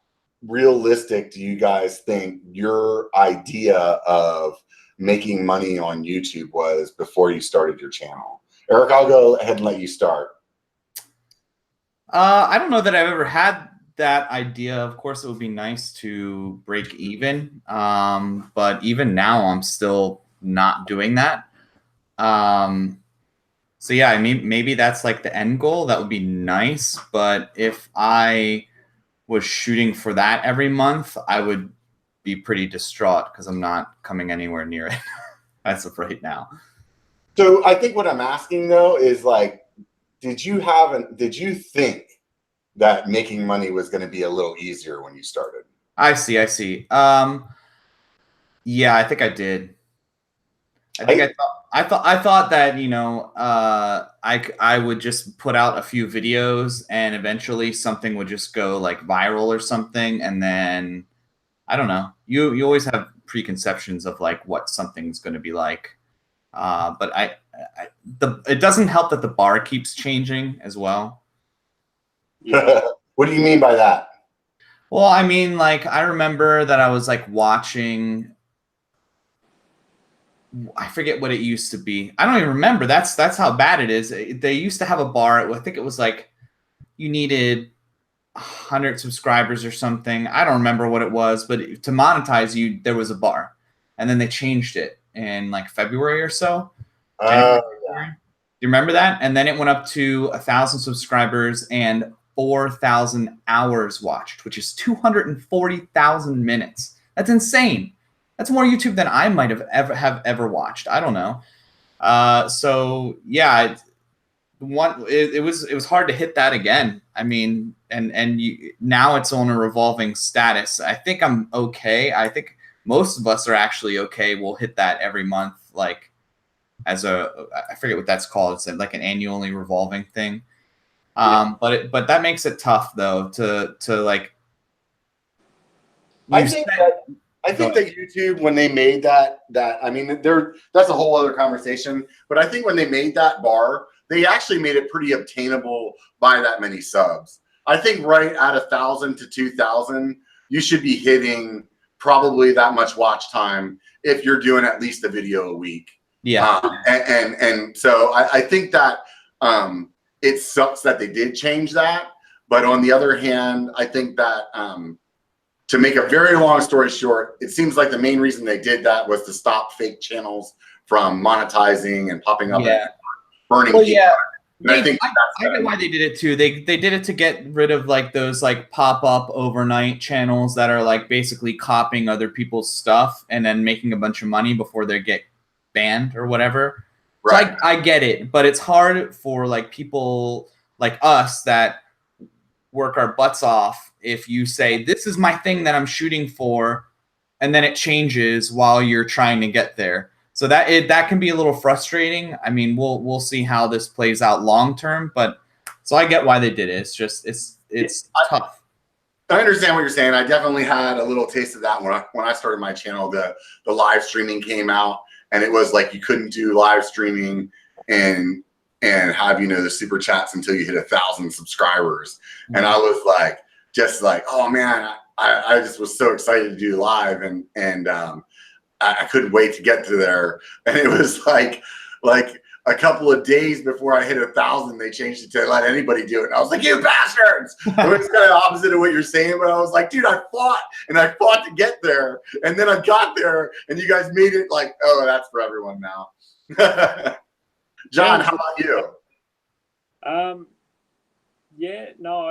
realistic do you guys think your idea of making money on YouTube was before you started your channel? Eric, I'll go ahead and let you start. I don't know that I've ever had that idea. Of course, it would be nice to break even, but even now I'm still not doing that. So yeah, I mean, maybe that's like the end goal. That would be nice, but if I was shooting for that every month, I would be pretty distraught because I'm not coming anywhere near it as of right now. So I think what I'm asking though is, like, did you think that making money was going to be a little easier when you started? I see. Yeah, I think I did. I thought that, you know, I would just put out a few videos and eventually something would just go like viral or something, and then I don't know. You always have preconceptions of like what something's going to be like. But it doesn't help that the bar keeps changing as well. What do you mean by that? Well, I mean, like, I remember that I was like watching, I forget what it used to be. I don't even remember. That's how bad it is. They used to have a bar. I think it was like you needed 100 subscribers or something. I don't remember what it was, but to monetize you, there was a bar, and then they changed it in like February or so. January, February. Do you remember that? And then it went up to 1,000 subscribers and 4,000 hours watched, which is 240,000 minutes. That's insane. That's more YouTube than I might have ever watched. I don't know. So yeah, it was hard to hit that again. I mean, now it's on a revolving status. I think I'm okay. I think most of us are actually okay. We'll hit that every month, like as I forget what that's called. It's like an annually revolving thing. But that makes it tough though to like. I think that YouTube, when they made that I mean, that's a whole other conversation. But I think when they made that bar, they actually made it pretty obtainable by that many subs. I think right at 1,000 to 2,000, you should be hitting probably that much watch time if you're doing at least a video a week. Yeah. And so I think that it sucks that they did change that. But on the other hand, I think that to make a very long story short, it seems like the main reason they did that was to stop fake channels from monetizing and popping up and burning. Well, yeah. I think I get why they did it too. They did it to get rid of like those like pop-up overnight channels that are like basically copying other people's stuff and then making a bunch of money before they get banned or whatever. Right. So I get it, but it's hard for like people like us that work our butts off if you say this is my thing that I'm shooting for, and then it changes while you're trying to get there. So that can be a little frustrating. I mean, we'll see how this plays out long term, but so I get why they did it. It's just it's tough. I understand what you're saying. I definitely had a little taste of that when I started my channel. The live streaming came out, and it was like you couldn't do live streaming and have the super chats until you hit 1,000 subscribers. Mm-hmm. And I was like, just like, oh man, I just was so excited to do live, and I couldn't wait to get to there. And it was like a couple of days before I hit 1,000, they changed it to let anybody do it. And I was like, you bastards! It was kind of opposite of what you're saying, but I was like, dude, I fought to get there. And then I got there, and you guys made it like, oh, that's for everyone now. John, how about you? Yeah, no,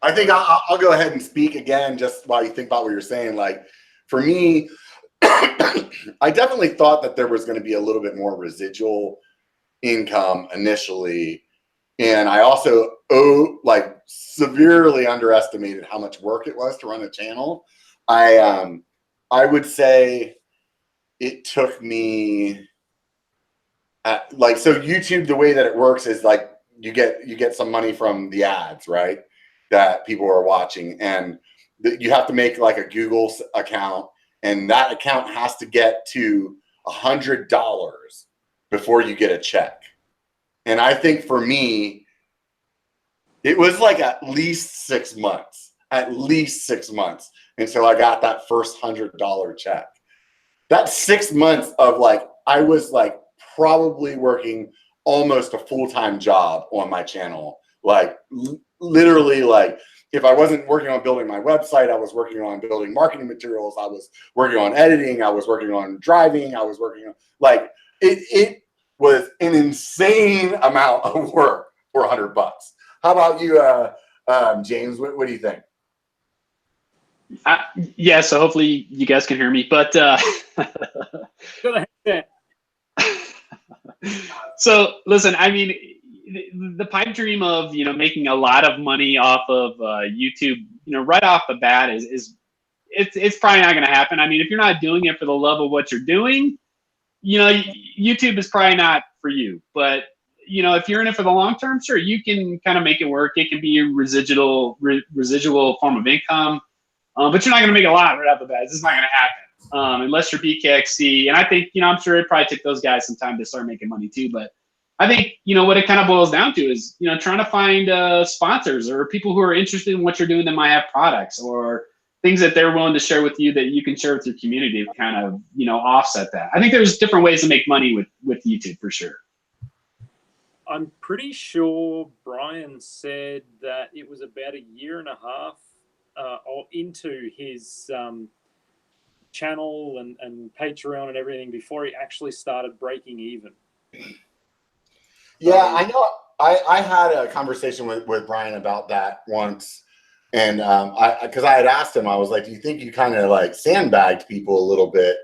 I think I'll go ahead and speak again just while you think about what you're saying. Like, for me, I definitely thought that there was going to be a little bit more residual income initially. And I also severely underestimated how much work it was to run a channel. I would say it took me so YouTube, the way that it works is like you get some money from the ads, right? That people are watching, and you have to make like a Google account, and that account has to get to $100 before you get a check. And I think for me, it was like at least 6 months until I got that first $100 check. That's 6 months of like, I was like probably working almost a full-time job on my channel. Like literally, like if I wasn't working on building my website, I was working on building marketing materials. I was working on editing. I was working on driving. I was working on like it was an insane amount of work for $100. How about you, James? What do you think? Yeah, so hopefully you guys can hear me, but so listen, I mean, the pipe dream of making a lot of money off of YouTube, right off the bat is it's probably not going to happen. I mean, if you're not doing it for the love of what you're doing, YouTube is probably not for you. But if you're in it for the long term, sure, you can kind of make it work. It can be a residual form of income, but you're not going to make a lot right off the bat. It's just not going to happen unless you're BKXC. And I think, I'm sure it probably took those guys some time to start making money too. But I think, what it kind of boils down to is, trying to find sponsors or people who are interested in what you're doing that might have products or things that they're willing to share with you that you can share with your community to kind of, offset that. I think there's different ways to make money with YouTube for sure. I'm pretty sure Brian said that it was about 1.5 years into his channel and Patreon and everything before he actually started breaking even. Yeah, I know. I had a conversation with Brian about that once. And because I had asked him, I was like, do you think you kind of like sandbagged people a little bit?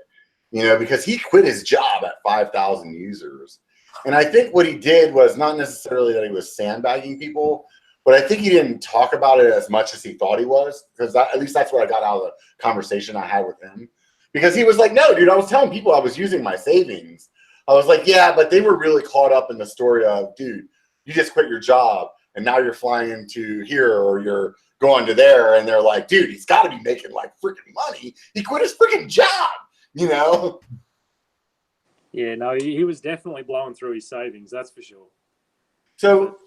Because he quit his job at 5,000 users. And I think what he did was not necessarily that he was sandbagging people, but I think he didn't talk about it as much as he thought he was. Because at least that's what I got out of the conversation I had with him. Because he was like, no, dude, I was telling people I was using my savings. I was like, yeah, but they were really caught up in the story of, dude, you just quit your job and now you're flying into here or you're going to there. And they're like, dude, he's got to be making like freaking money. He quit his freaking job, Yeah, no, he was definitely blowing through his savings. That's for sure. So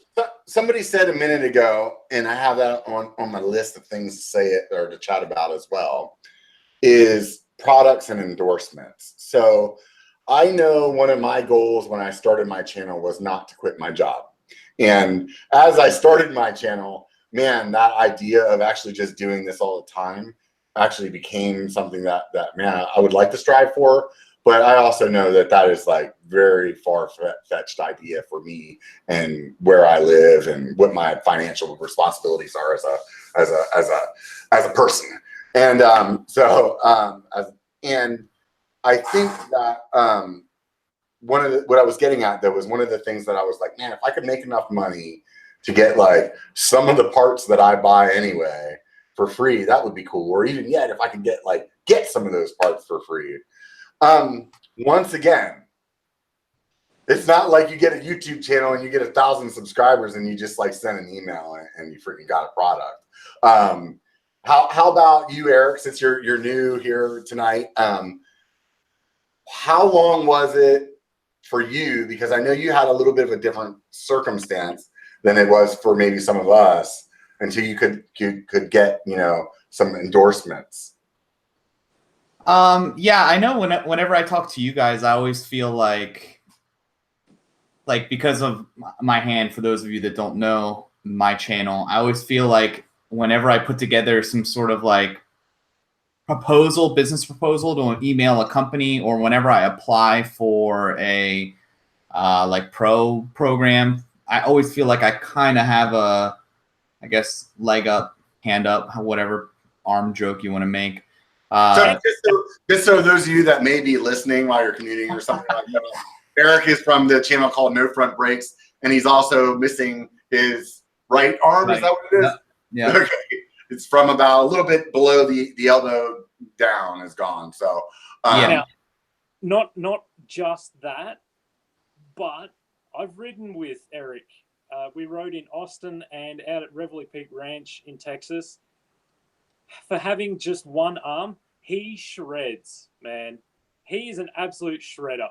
somebody said a minute ago, and I have that on my list of things to say it or to chat about as well, is products and endorsements. So I know one of my goals when I started my channel was not to quit my job. And as I started my channel, man, that idea of actually just doing this all the time actually became something that man, I would like to strive for. But I also know that is like very far-fetched idea for me and where I live and what my financial responsibilities are as a person. And and I think that what I was getting at though was one of the things that I was like, man, if I could make enough money to get like some of the parts that I buy anyway for free, that would be cool. Or even yet, if I could get some of those parts for free. Once again, it's not like you get a YouTube channel and you get 1,000 subscribers and you just like send an email and you freaking got a product. How about you, Eric, since you're new here tonight? How long was it for you? Because I know you had a little bit of a different circumstance than it was for maybe some of us until you could get, some endorsements. Yeah, I know whenever I talk to you guys, I always feel like because of my hand, for those of you that don't know my channel, I always feel like whenever I put together some sort of like business proposal to email a company, or whenever I apply for a like pro program, I always feel like I kind of have a, I guess, leg up, hand up, whatever arm joke you want to make. So just so those of you that may be listening while you're commuting or something like that, Eric is from the channel called No Front Breaks, and he's also missing his right arm. Right. Is that what it is? Yeah. Okay. It's from about a little bit below the elbow down is gone. So yeah. Now, not just that, but I've ridden with Eric. We rode in Austin and out at Reveille Peak Ranch in Texas. For having just one arm, he shreds, man. He is an absolute shredder.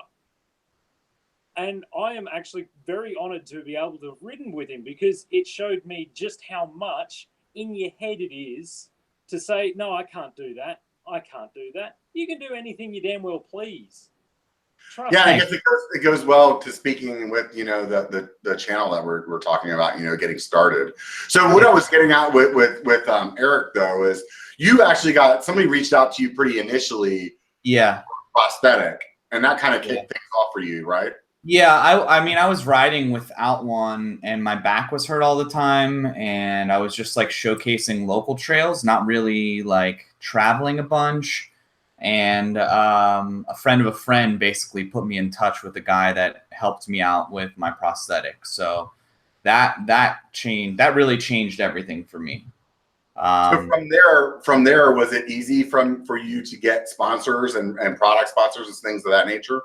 And I am actually very honored to be able to have ridden with him, because it showed me just how much in your head it is to say, no, I can't do that. I can't do that. You can do anything you damn well please. Trust me. I guess it goes well to speaking with, the channel that we're talking about, getting started. So what I was getting at with Eric though is you actually somebody reached out to you pretty initially. Yeah. Prosthetic, and that kind of kicked things off for you, right? Yeah, I mean, I was riding without one and my back was hurt all the time, and I was just like showcasing local trails, not really like traveling a bunch. And a friend of a friend basically put me in touch with a guy that helped me out with my prosthetic. So that really changed everything for me. So from there, was it easy for you to get sponsors and product sponsors and things of that nature?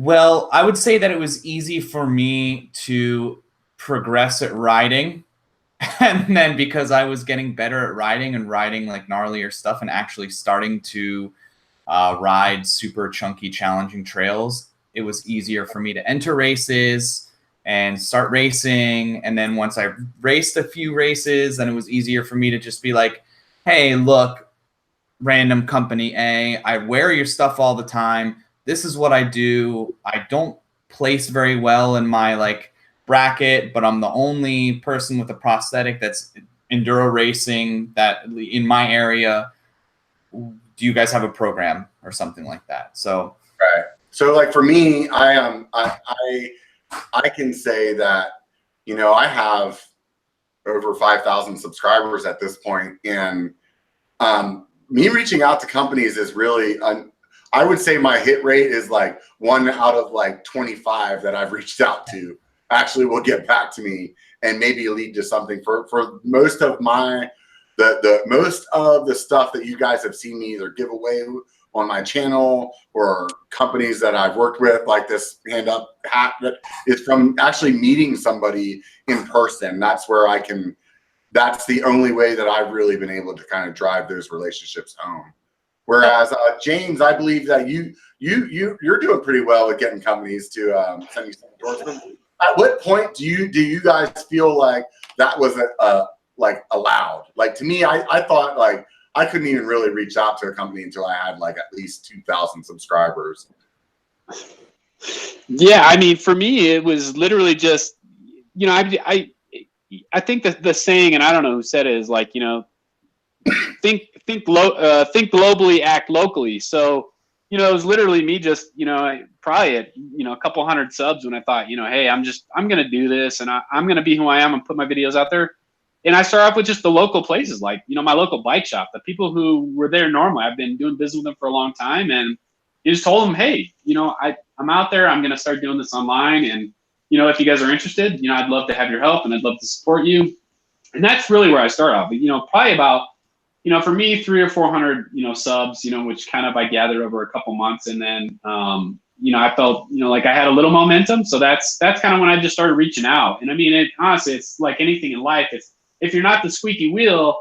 Well, I would say that it was easy for me to progress at riding. And then because I was getting better at riding and riding like gnarlier stuff and actually starting to ride super chunky, challenging trails, it was easier for me to enter races and start racing. And then once I raced a few races, then it was easier for me to just be like, hey, look, random company A, I wear your stuff all the time. This is what I do. I don't place very well in my like bracket, but I'm the only person with a prosthetic that's enduro racing that in my area. Do you guys have a program or something like that? So right. So like for me, I can say that, you know, I have over 5,000 subscribers at this point, and me reaching out to companies is really I would say my hit rate is like 1 out of like 25 that I've reached out to actually will get back to me and maybe lead to something. For most of most of the stuff that you guys have seen me either give away on my channel or companies that I've worked with, like this hand up hat, that is from actually meeting somebody in person. That's the only way that I've really been able to kind of drive those relationships home. Whereas James, I believe that you're doing pretty well with getting companies to send you some endorsements. At what point do you guys feel like that was like allowed? Like to me, I thought like I couldn't even really reach out to a company until I had like at least 2,000 subscribers. Yeah, I mean, for me, it was literally just, you know, I think that the saying, and I don't know who said it, is like, you know, think globally, act locally. So, you know, it was literally me just, you know, probably at, you know, a couple hundred subs when I thought, you know, hey, I'm going to do this and I'm going to be who I am and put my videos out there. And I started off with just the local places, like, you know, my local bike shop, the people who were there normally. I've been doing business with them for a long time. And you just told them, hey, you know, I'm out there. I'm going to start doing this online. And, you know, if you guys are interested, you know, I'd love to have your help and I'd love to support you. And that's really where I start off. You know, probably about, you know, for me, 300 or 400, you know, subs, you know, which kind of I gathered over a couple months. And then, you know, I felt, you know, like I had a little momentum. So that's kind of when I just started reaching out. And I mean, honestly, it's like anything in life. If you're not the squeaky wheel,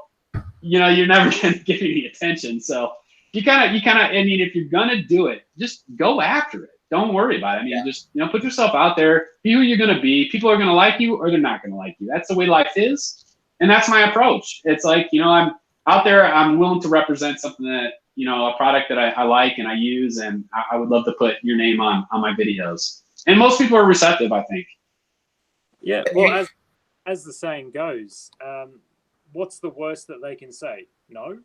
you know, you're never going to get any attention. So you kind of, I mean, if you're going to do it, just go after it. Don't worry about it. I mean, just, you know, put yourself out there, be who you're going to be. People are going to like you or they're not going to like you. That's the way life is. And that's my approach. It's like, you know, I'm out there, I'm willing to represent something that, you know, a product that I like and I use, and I would love to put your name on my videos. And most people are receptive, I think. Yeah, well, as the saying goes, what's the worst that they can say? No?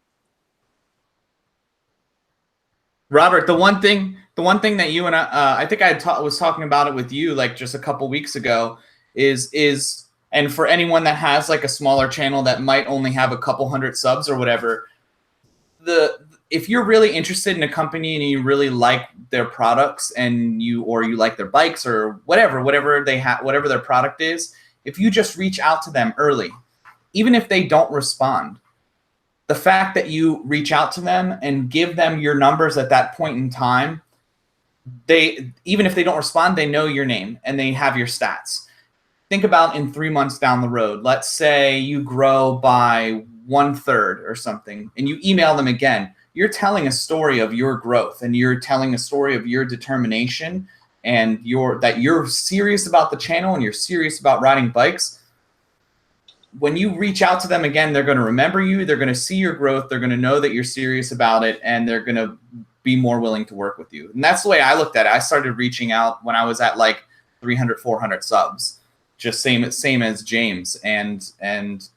Robert, the one thing that you and I think I was talking about it with you like just a couple weeks ago is and for anyone that has like a smaller channel that might only have a couple hundred subs or whatever, if you're really interested in a company and you really like their products and you like their bikes or whatever they have, whatever their product is, if you just reach out to them early, even if they don't respond, the fact that you reach out to them and give them your numbers at that point in time, even if they don't respond, they know your name and they have your stats. Think about in 3 months down the road, let's say you grow by 1/3 or something and you email them again. You're telling a story of your growth and you're telling a story of your determination and that you're serious about the channel and you're serious about riding bikes. When you reach out to them again, they're going to remember you. They're going to see your growth. They're going to know that you're serious about it, and they're going to be more willing to work with you. And that's the way I looked at it. I started reaching out when I was at like 300, 400 subs, just same as James. And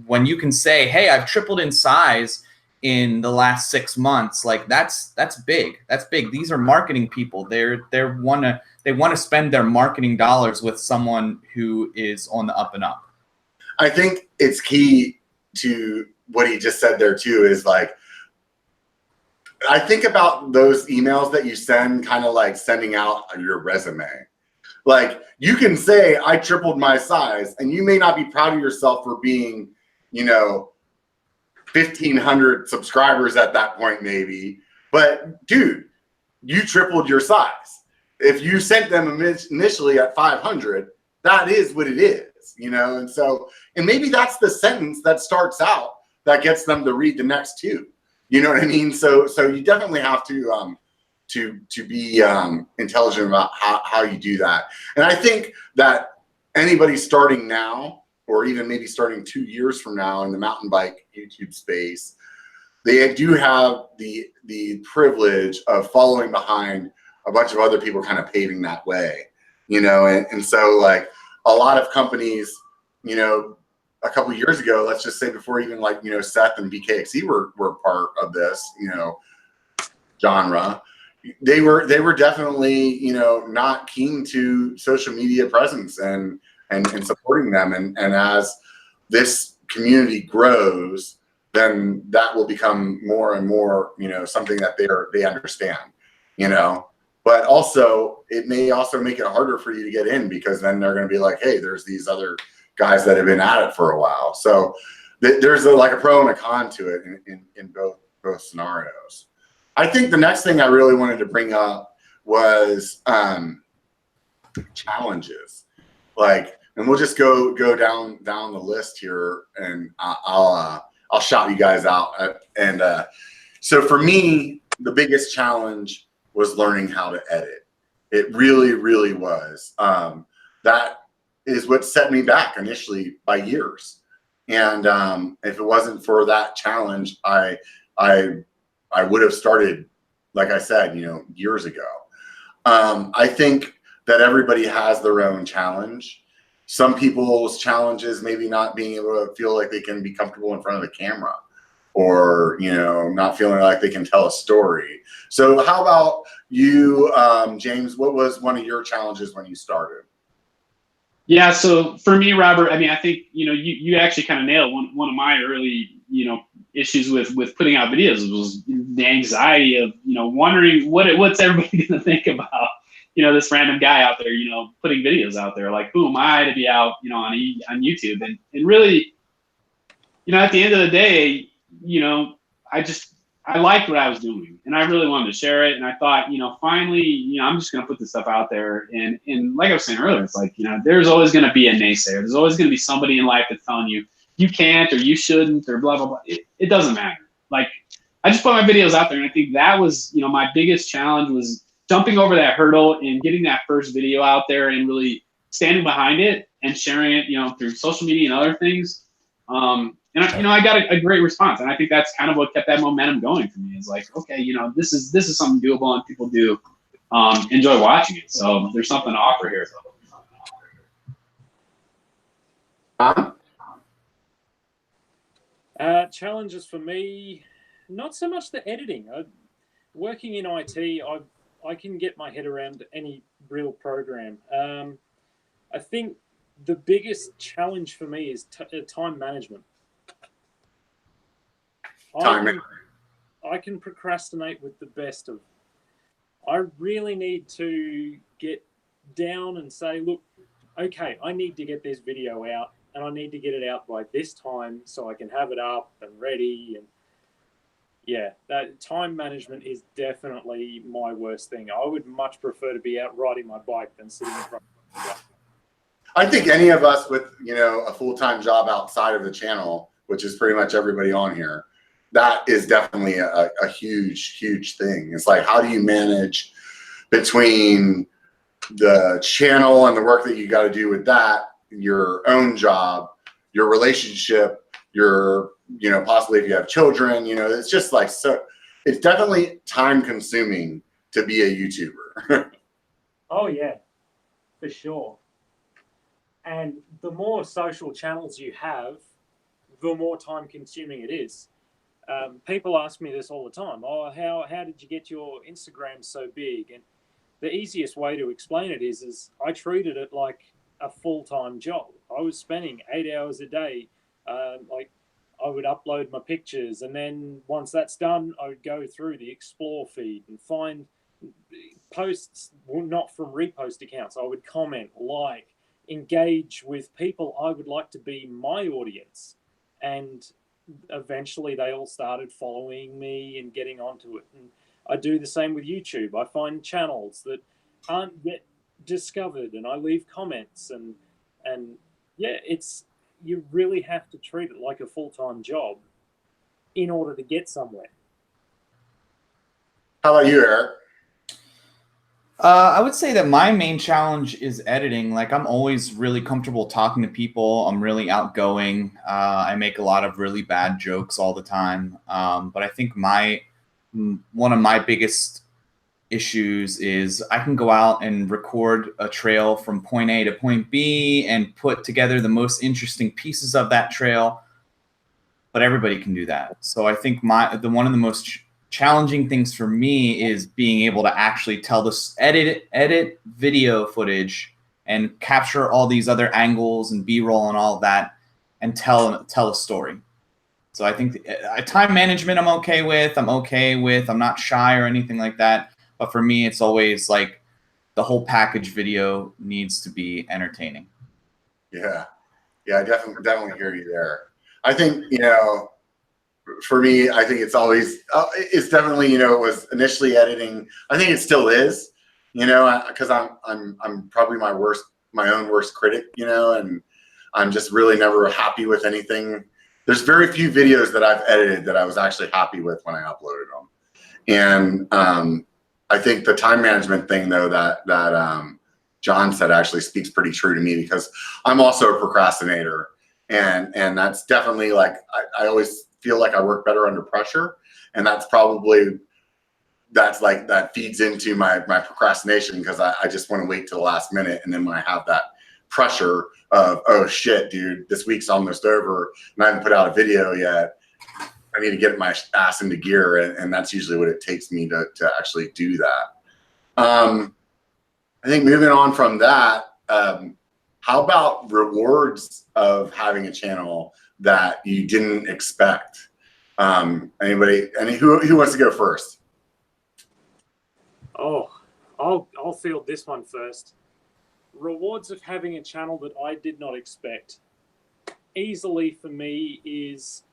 when you can say, hey, I've tripled in size in the last 6 months, like that's big. That's big. These are marketing people. They want to spend their marketing dollars with someone who is on the up and up. I think it's key to what he just said there too, is like, I think about those emails that you send, kind of like sending out your resume. Like you can say, I tripled my size, and you may not be proud of yourself for being, you know, 1,500 subscribers at that point maybe, but dude, you tripled your size. if you sent them initially at 500, that is what it is, you know? And so, and maybe that's the sentence that starts out that gets them to read the next two. You know what I mean? So you definitely have to be intelligent about how you do that. And I think that anybody starting now, or even maybe starting 2 years from now in the mountain bike YouTube space, they do have the privilege of following behind a bunch of other people kind of paving that way, you know? And so like a lot of companies, you know, a couple of years ago, let's just say before even like, you know, Seth and B1KER were part of this, you know, genre, they were definitely, you know, not keen to social media presence and supporting them. And as this community grows, then that will become more and more, you know, something that they understand, you know. But also, it may also make it harder for you to get in, because then they're going to be like, hey, there's these other guys that have been at it for a while. So there's like a pro and a con to it in both scenarios. I think the next thing I really wanted to bring up was challenges. Like, and we'll just go down the list here, and I'll shout you guys out. So for me, the biggest challenge was learning how to edit. It really, really was. That is what set me back initially by years. And if it wasn't for that challenge, I would have started, like I said, you know, years ago. I think that everybody has their own challenge. Some people's challenge is maybe not being able to feel like they can be comfortable in front of the camera, or, you know, not feeling like they can tell a story. So how about you, James? What was one of your challenges when you started? Yeah, so for me, Robert, I mean, I think, you know, you actually kind of nailed one of my early, you know, issues with putting out videos was the anxiety of, you know, wondering what's everybody going to think about, you know, this random guy out there, you know, putting videos out there. Like, who am I to be out, you know, on YouTube? And really, you know, at the end of the day, you know, I liked what I was doing, and I really wanted to share it. And I thought, you know, finally, you know, I'm just going to put this stuff out there. And like I was saying earlier, it's like, you know, there's always going to be a naysayer. There's always going to be somebody in life that's telling you, you can't, or you shouldn't, or blah, blah, blah. It doesn't matter. Like, I just put my videos out there. And I think that was, you know, my biggest challenge was jumping over that hurdle and getting that first video out there and really standing behind it and sharing it, you know, through social media and other things. And you know, I got a great response, and I think that's kind of what kept that momentum going for me. Is like, okay, you know, this is something doable, and people do enjoy watching it. So there's something to offer here. Challenges for me, not so much the editing. Working in IT, I can get my head around any real program. I think the biggest challenge for me is time management. I can procrastinate with the best of. I really need to get down and say, look, okay, I need to get this video out, and I need to get it out by this time so I can have it up and ready. And yeah, that time management is definitely my worst thing. I would much prefer to be out riding my bike than sitting in front of the I think any of us with, you know, a full-time job outside of the channel, which is pretty much everybody on here, that is definitely a huge, huge thing. It's like, how do you manage between the channel and the work that you got to do with that, your own job, your relationship, your, you know, possibly if you have children, you know, it's just like, so it's definitely time consuming to be a YouTuber. Oh yeah, for sure. And the more social channels you have, the more time consuming it is. People ask me this all the time. Oh, how did you get your Instagram so big? And the easiest way to explain it is I treated it like a full-time job. I was spending 8 hours a day. Like, I would upload my pictures, and then once that's done, I would go through the explore feed and find posts, well, not from repost accounts. I would comment, like, engage with people I would like to be my audience. And eventually they all started following me and getting onto it. And I do the same with YouTube. I find channels that aren't yet discovered, and I leave comments, and yeah, you really have to treat it like a full-time job in order to get somewhere. How about you, Eric? I would say that my main challenge is editing. Like, I'm always really comfortable talking to people. I'm really outgoing. I make a lot of really bad jokes all the time. But I think one of my biggest issues is I can go out and record a trail from point A to point B and put together the most interesting pieces of that trail. But everybody can do that. So I think one of the most challenging things for me is being able to actually edit video footage and capture all these other angles and B-roll and all of that and tell a story. So I think time management I'm okay with. I'm not shy or anything like that. But for me, it's always like the whole package video needs to be entertaining. Yeah, I definitely hear you there. I think, for me, I think it's always, it's definitely, it was initially editing. I think it still is, because I'm probably my own worst critic, and I'm just really never happy with anything. There's very few videos that I've edited that I was actually happy with when I uploaded them. And I think the time management thing, though, that John said actually speaks pretty true to me, because I'm also a procrastinator. And that's definitely like, I always feel like I work better under pressure. And that feeds into my procrastination, because I just want to wait till the last minute. And then when I have that pressure of, oh shit, dude, this week's almost over and I haven't put out a video yet, I need to get my ass into gear. And that's usually what it takes me to actually do that. I think moving on from that, how about rewards of having a channel that you didn't expect? Anybody? Who wants to go first? Oh, I'll field this one first. Rewards of having a channel that I did not expect. Easily for me is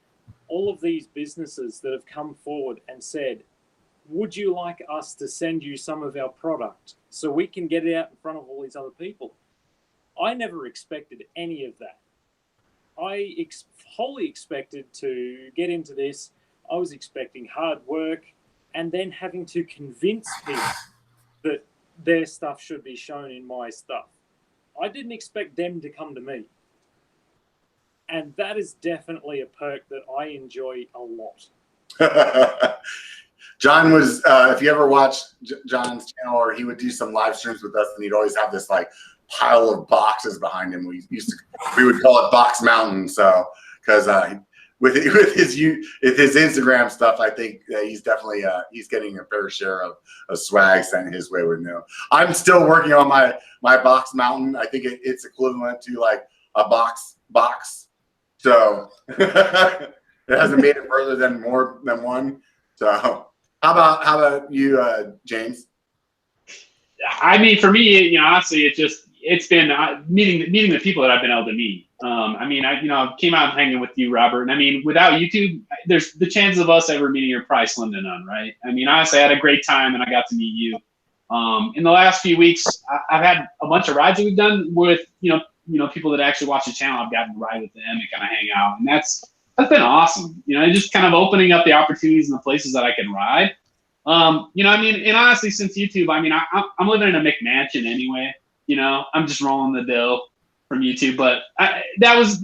all of these businesses that have come forward and said, would you like us to send you some of our product so we can get it out in front of all these other people? I never expected any of that. I wholly expected to get into this. I was expecting hard work and then having to convince people that their stuff should be shown in my stuff. I didn't expect them to come to me. And that is definitely a perk that I enjoy a lot. John was, if you ever watched John's channel, or he would do some live streams with us, and he'd always have this like pile of boxes behind him. We would call it Box Mountain. So, because with his Instagram stuff, I think he's definitely he's getting a fair share of swag sent his way with no. I'm still working on my Box Mountain. I think it's equivalent to like a box. So it hasn't made it further than more than one. So how about you, James? I mean, for me, honestly, it's been meeting the people that I've been able to meet. I mean, I came out hanging with you, Robert, and I mean, without YouTube, there's the chances of us ever meeting are probably slim to none, right? I mean, honestly, I had a great time and I got to meet you. In the last few weeks, I've had a bunch of rides that we've done with, people that actually watch the channel. I've gotten to ride with them and kind of hang out, and that's been awesome. Just kind of opening up the opportunities and the places that I can ride. I mean, and honestly, since YouTube, I mean, I'm living in a McMansion anyway. I'm just rolling the dough from YouTube, but that was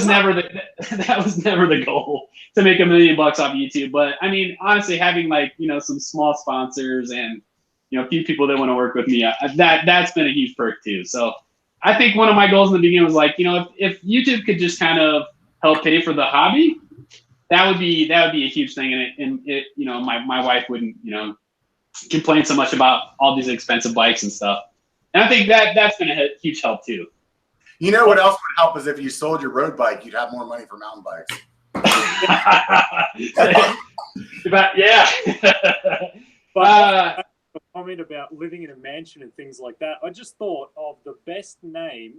never the goal to make $1 million off YouTube. But I mean, honestly, having some small sponsors and a few people that want to work with me, that's been a huge perk too. So I think one of my goals in the beginning was if YouTube could just kind of help pay for the hobby, that would be a huge thing. And my wife wouldn't complain so much about all these expensive bikes and stuff. And I think that's been a huge help too. You know what else would help is if you sold your road bike, you'd have more money for mountain bikes. But yeah. But a comment about living in a mansion and things like that. I just thought of the best name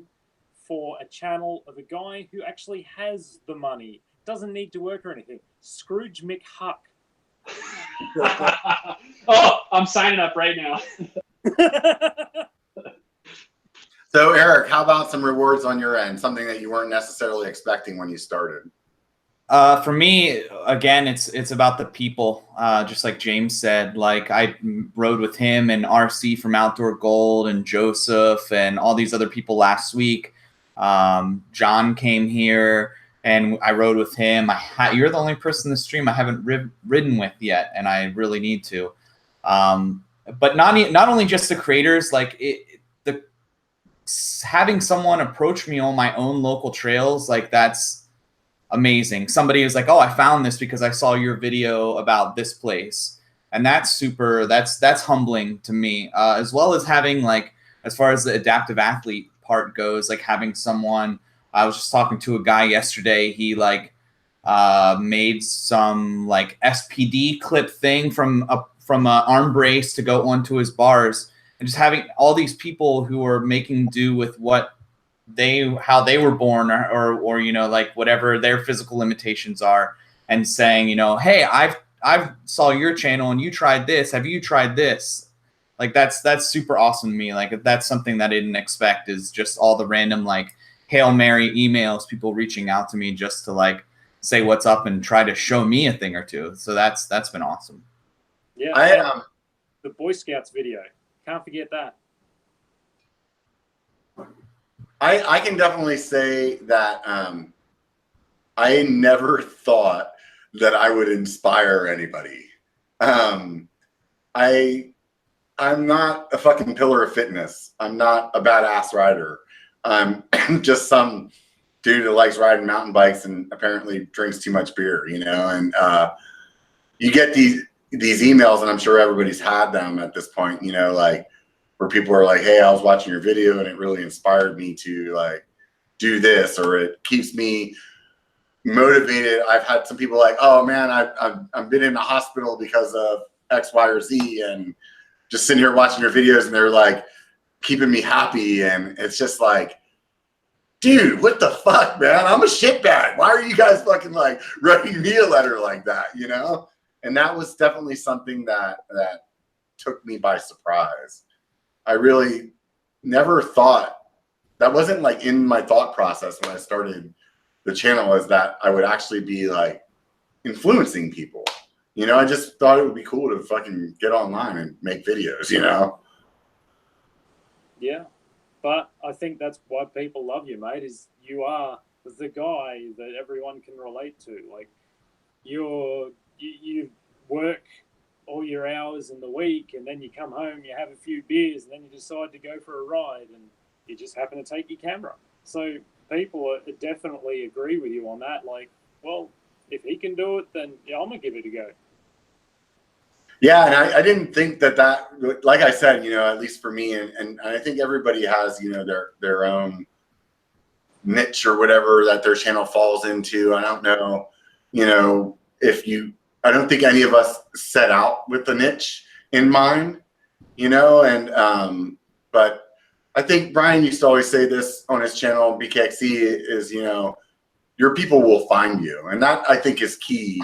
for a channel of a guy who actually has the money, doesn't need to work or anything. Scrooge McHuck. Oh, I'm signing up right now. So Eric, how about some rewards on your end? Something that you weren't necessarily expecting when you started? For me, again, it's about the people. Just like James said, like I rode with him and RC from Outdoor Gold and Joseph and all these other people last week. John came here and I rode with him. You're the only person in the stream I haven't ridden with yet, and I really need to. But not only just the creators, like having someone approach me on my own local trails, like that's amazing. Somebody was like, "Oh, I found this because I saw your video about this place," and that's humbling to me. As well as having, like, as far as the adaptive athlete part goes, like having someone. I was just talking to a guy yesterday. He made some like SPD clip thing from a arm brace to go onto his bars, and just having all these people who are making do with how they were born or you know, like whatever their physical limitations are, and saying, you know, hey, I've saw your channel and you tried this. Have you tried this? Like that's super awesome to me. Like that's something that I didn't expect, is just all the random like Hail Mary emails, people reaching out to me just to like say what's up and try to show me a thing or two. So that's been awesome. Yeah. The Boy Scouts video. Can't forget that. I can definitely say that I never thought that I would inspire anybody. I'm not a fucking pillar of fitness. I'm not a badass rider. I'm just some dude who likes riding mountain bikes and apparently drinks too much beer, you know. And you get these emails, and I'm sure everybody's had them at this point, you know, like where people are like, "Hey, I was watching your video and it really inspired me to like do this," or it keeps me motivated. I've had some people like, "Oh man, I've been in the hospital because of X, Y, or Z," and just sitting here watching your videos, and they're like keeping me happy. And it's just like, dude, what the fuck, man? I'm a shitbag. Why are you guys fucking like writing me a letter like that, you know? And that was definitely something that took me by surprise. I really never thought, that wasn't like in my thought process when I started the channel, is that I would actually be like influencing people. You know, I just thought it would be cool to fucking get online and make videos, you know? Yeah. But I think that's why people love you, mate, is you are the guy that everyone can relate to. Like you work all your hours in the week, and then you come home, you have a few beers, and then you decide to go for a ride, and you just happen to take your camera. So people definitely agree with you on that. Like, well, if he can do it, then yeah, I'm gonna give it a go. Yeah, and I didn't think that, like I said, you know, at least for me, and I think everybody has, you know, their own niche or whatever that their channel falls into. I don't know, you know, I don't think any of us set out with the niche in mind, you know, and but I think Brian used to always say this on his channel, BKXC, is, you know, your people will find you. And that, I think, is key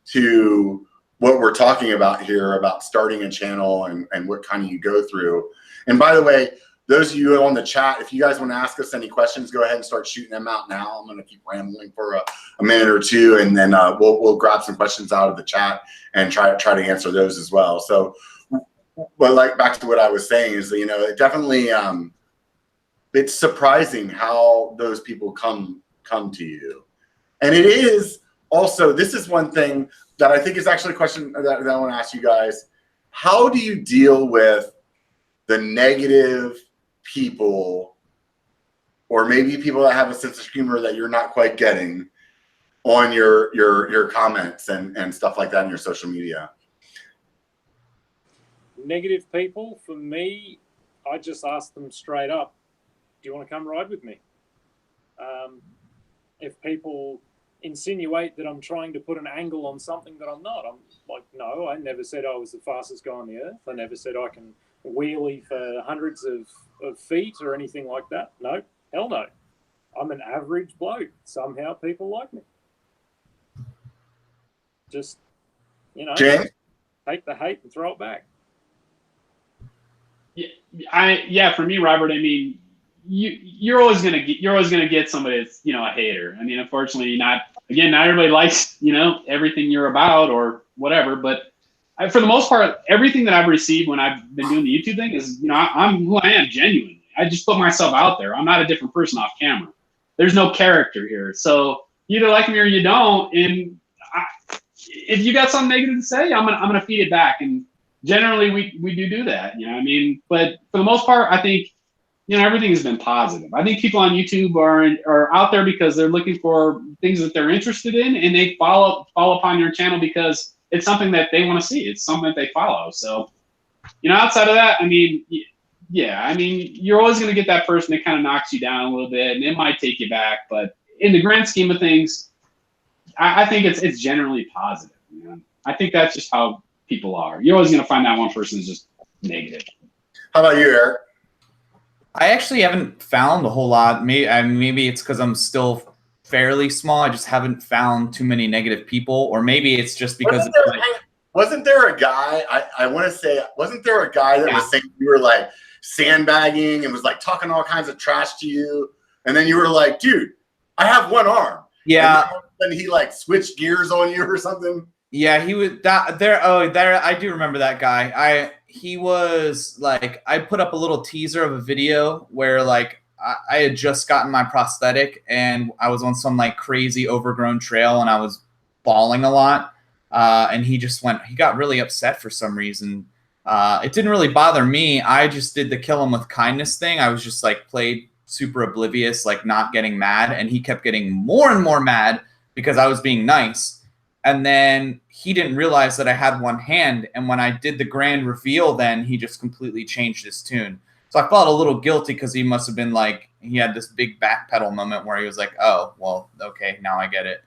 to what we're talking about here, about starting a channel and what kind of you go through. And by the way, those of you on the chat, if you guys want to ask us any questions, go ahead and start shooting them out now. I'm going to keep rambling for a minute or two, and then we'll grab some questions out of the chat and try to answer those as well. So, but like back to what I was saying is that, you know, it definitely it's surprising how those people come to you. And it is also, this is one thing that I think is actually a question that I want to ask you guys. How do you deal with the negative people, or maybe people that have a sense of humor that you're not quite getting, on your comments and stuff like that in your social media? Negative people, for me, I just ask them straight up, do you want to come ride with me? If people insinuate that I'm trying to put an angle on something that I'm not, I'm like, no, I never said I was the fastest guy on the earth. I never said I can wheelie for hundreds of feet or anything like that. No, hell no. I'm an average bloke. Somehow people like me. Just, you know, James? take the hate and throw it back. For me, Robert, I mean, you're always gonna get somebody that's, you know, a hater. I mean, unfortunately, not everybody likes, you know, everything you're about or whatever. But for the most part, everything that I've received when I've been doing the YouTube thing is, you know, I'm who I am genuinely. I just put myself out there. I'm not a different person off camera. There's no character here. So you either like me or you don't. And if you got something negative to say, I'm gonna feed it back. And generally, we do that. You know what I mean? But for the most part, I think, you know, everything has been positive. I think people on YouTube are out there because they're looking for things that they're interested in, and they follow upon your channel because it's something that they want to see. It's something that they follow. So, you know, outside of that, I mean, yeah, I mean, you're always going to get that person that kind of knocks you down a little bit, and it might take you back. But in the grand scheme of things, I think it's generally positive. You know? I think that's just how people are. You're always going to find that one person is just negative. How about you, Eric? I actually haven't found a whole lot. Maybe it's because I'm still fairly small. I just haven't found too many negative people, or maybe it's just because wasn't there a guy? I want to say, wasn't there a guy that was saying you were like sandbagging and was like talking all kinds of trash to you, and then you were like, dude, I have one arm. Yeah. And he like switched gears on you or something. Yeah, he was there. I do remember that guy. He was like, I put up a little teaser of a video where like I had just gotten my prosthetic and I was on some like crazy overgrown trail and I was bawling a lot. And he got really upset for some reason. It didn't really bother me. I just did the kill him with kindness thing. I was just like played super oblivious, like not getting mad. And he kept getting more and more mad because I was being nice. And then he didn't realize that I had one hand. And when I did the grand reveal, then he just completely changed his tune. So I felt a little guilty because he must have been like, he had this big backpedal moment where he was like, oh, well, okay, now I get it.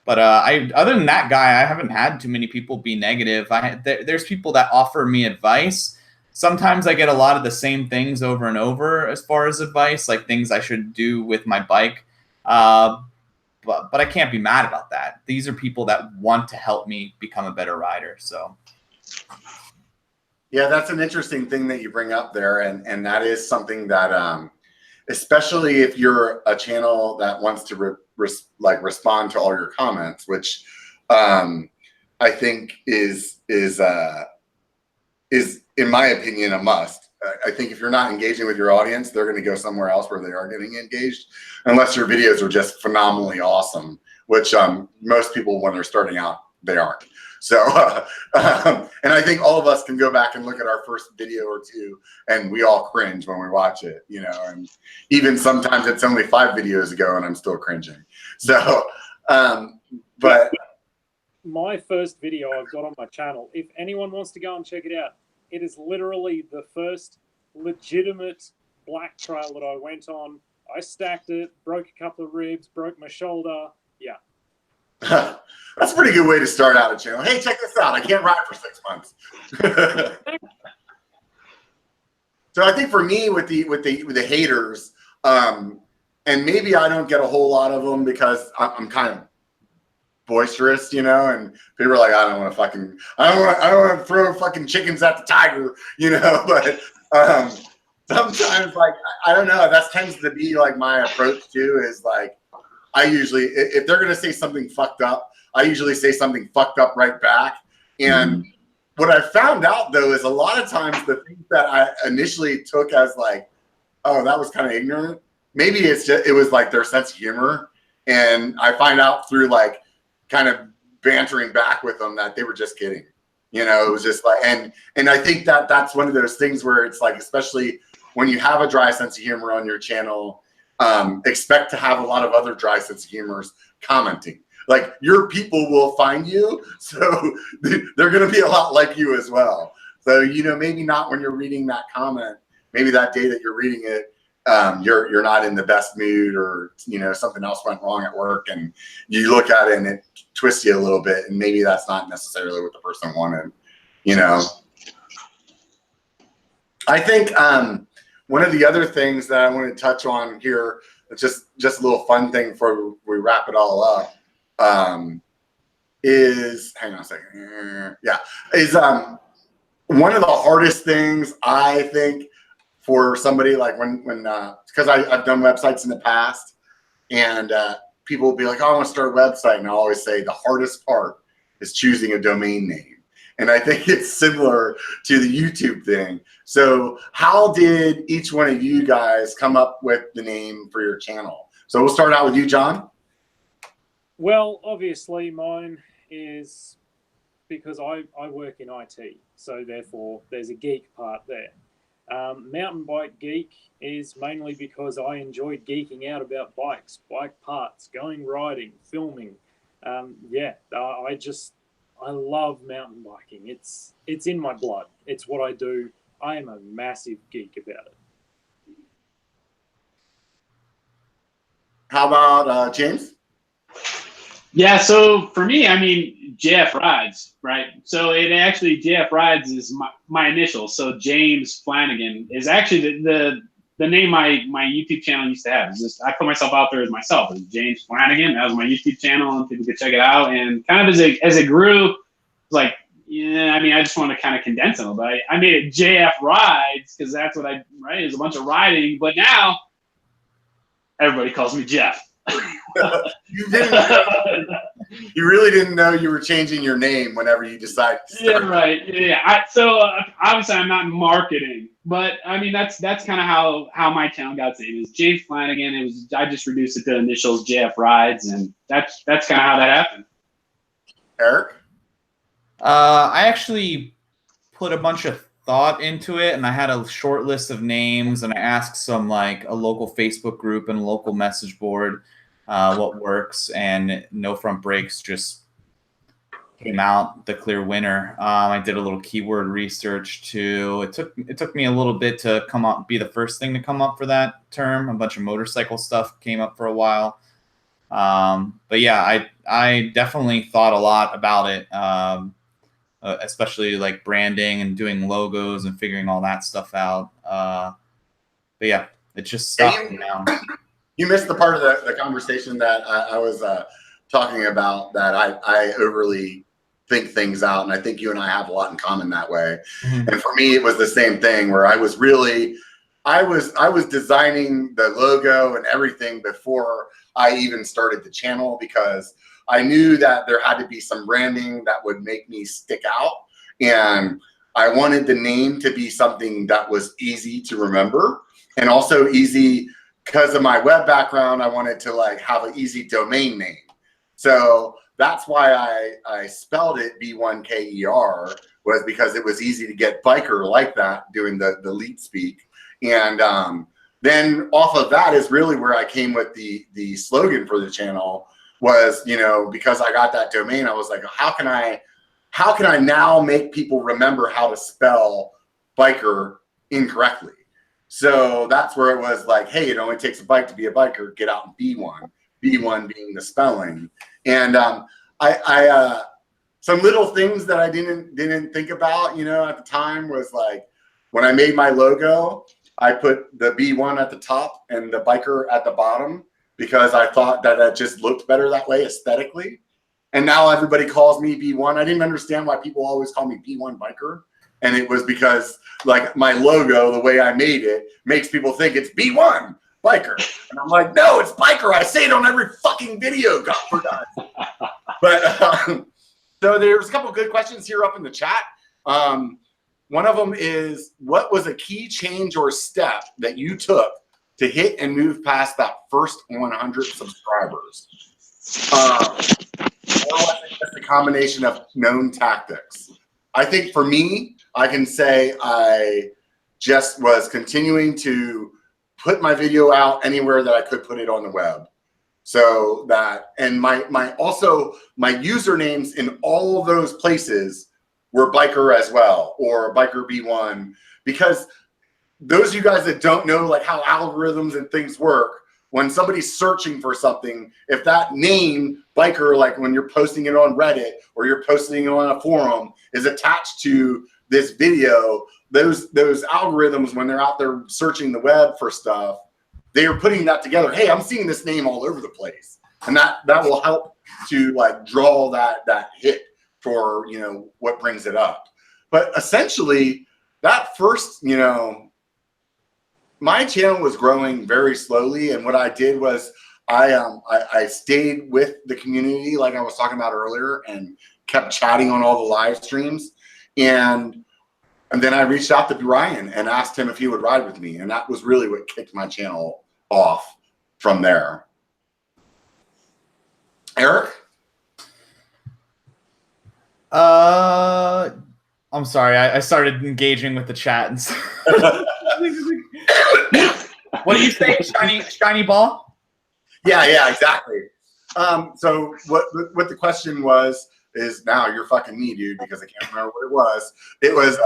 But other than that guy, I haven't had too many people be negative. There's people that offer me advice. Sometimes I get a lot of the same things over and over as far as advice, like things I should do with my bike. But I can't be mad about that. These are people that want to help me become a better rider. So, yeah, that's an interesting thing that you bring up there, and that is something that, especially if you're a channel that wants to respond to all your comments, which I think is in my opinion a must. I think if you're not engaging with your audience, they're going to go somewhere else where they are getting engaged, unless your videos are just phenomenally awesome, which most people, when they're starting out, they aren't. So, and I think all of us can go back and look at our first video or two, and we all cringe when we watch it, you know, and even sometimes it's only 5 videos ago and I'm still cringing. So, but my first video I've got on my channel, if anyone wants to go and check it out, it is literally the first legitimate black trail that I went on. I stacked it, broke a couple of ribs, broke my shoulder. Yeah. That's a pretty good way to start out a channel. Hey, check this out. I can't ride for 6 months. So I think for me with the haters, and maybe I don't get a whole lot of them because I'm kind of boisterous, you know, and people are like, I don't want to throw fucking chickens at the tiger, you know, but sometimes like, I don't know, that tends to be like my approach too, is like, I usually, if they're going to say something fucked up, I usually say something fucked up right back. And what I found out though, is a lot of times the things that I initially took as like, oh, that was kind of ignorant. Maybe it was like their sense of humor. And I find out through like, kind of bantering back with them that they were just kidding, you know. It was just like, and I think that that's one of those things where it's like, especially when you have a dry sense of humor on your channel, expect to have a lot of other dry sense of humors commenting. Like your people will find you, so they're going to be a lot like you as well. So, you know, maybe not when you're reading that comment, maybe that day that you're reading it, you're not in the best mood, or, you know, something else went wrong at work and you look at it and it twists you a little bit, and maybe that's not necessarily what the person wanted, you know. I think one of the other things that I want to touch on here, just a little fun thing before we wrap it all up, is, hang on a second, yeah, is one of the hardest things I think for somebody like because I've done websites in the past, and people will be like, oh, I want to start a website. And I always say the hardest part is choosing a domain name. And I think it's similar to the YouTube thing. So how did each one of you guys come up with the name for your channel? So we'll start out with you, John. Well, obviously mine is because I work in IT. So therefore there's a geek part there. Mountain Bike Geek is mainly because I enjoyed geeking out about bikes, bike parts, going riding, filming. I love mountain biking. It's in my blood. It's what I do. I am a massive geek about it. How about James? Yeah, so for me, I mean, JF Rides, right? So it actually, JF Rides is my initials. So James Flanagan is actually the name my YouTube channel used to have. It's just, I put myself out there as myself, as James Flanagan. That was my YouTube channel, and people could check it out. And kind of as it grew, like, yeah, I mean, I just want to kind of condense it, but I made it JF Rides because that's what It's a bunch of riding. But now everybody calls me Jeff. You really didn't know you were changing your name whenever you decided to start. Yeah, right. Yeah. So obviously I'm not in marketing, but I mean that's kind of how my channel got its name. Is James Flanagan. I just reduced it to initials JF Rides, and that's kind of how that happened. Eric? I actually put a bunch of thought into it, and I had a short list of names, and I asked some like a local Facebook group and a local message board what works, and No Front Brakes just came out the clear winner. I did a little keyword research too. It took me a little bit to come up, be the first thing to come up for that term. A bunch of motorcycle stuff came up for a while. But yeah, I definitely thought a lot about it, especially like branding and doing logos and figuring all that stuff out. But yeah, it's just stuff now. You missed the part of the conversation that I was talking about, that I overly think things out, and I think you and I have a lot in common that way. Mm-hmm. And for me, it was the same thing, where I was designing the logo and everything before I even started the channel, because I knew that there had to be some branding that would make me stick out, and I wanted the name to be something that was easy to remember, and also easy. Because of my web background, I wanted to like have an easy domain name. So that's why I spelled it B1KER, was because it was easy to get biker like that, doing the leet speak. And then off of that is really where I came with the slogan for the channel, was, because I got that domain, I was like, how can I now make people remember how to spell biker incorrectly? So that's where it was like, hey, it only takes a bike to be a biker. Get out and be one. B1 being the spelling. And I some little things that I didn't think about, at the time, was like, when I made my logo, I put the B1 at the top and the biker at the bottom, because I thought that just looked better that way aesthetically. And now everybody calls me B1. I didn't understand why people always call me B1 biker. And it was because, like, my logo, the way I made it, makes people think it's B1 biker. And I'm like, no, it's biker. I say it on every fucking video, God for God. But so there's a couple of good questions here up in the chat. One of them is, what was a key change or step that you took to hit and move past that first 100 subscribers? Well, I think that's a combination of known tactics. I think for me, I can say I just was continuing to put my video out anywhere that I could put it on the web. So that, and my usernames in all of those places were biker as well, or biker B1, because those of you guys that don't know like how algorithms and things work, when somebody's searching for something, if that name biker, like when you're posting it on Reddit or you're posting it on a forum, is attached to this video, those algorithms, when they're out there searching the web for stuff, they are putting that together. Hey, I'm seeing this name all over the place, and that will help to like draw that hit for what brings it up. But essentially, that first, you know, my channel was growing very slowly, and what I did was I stayed with the community, like I was talking about earlier, and kept chatting on all the live streams, and then I reached out to Ryan and asked him if he would ride with me, and that was really what kicked my channel off from there. Eric? I'm sorry. I started engaging with the chat and stuff. What do you say? Shiny ball? Yeah, exactly. So what the question was is, now you're fucking me, dude, because I can't remember what it was. It was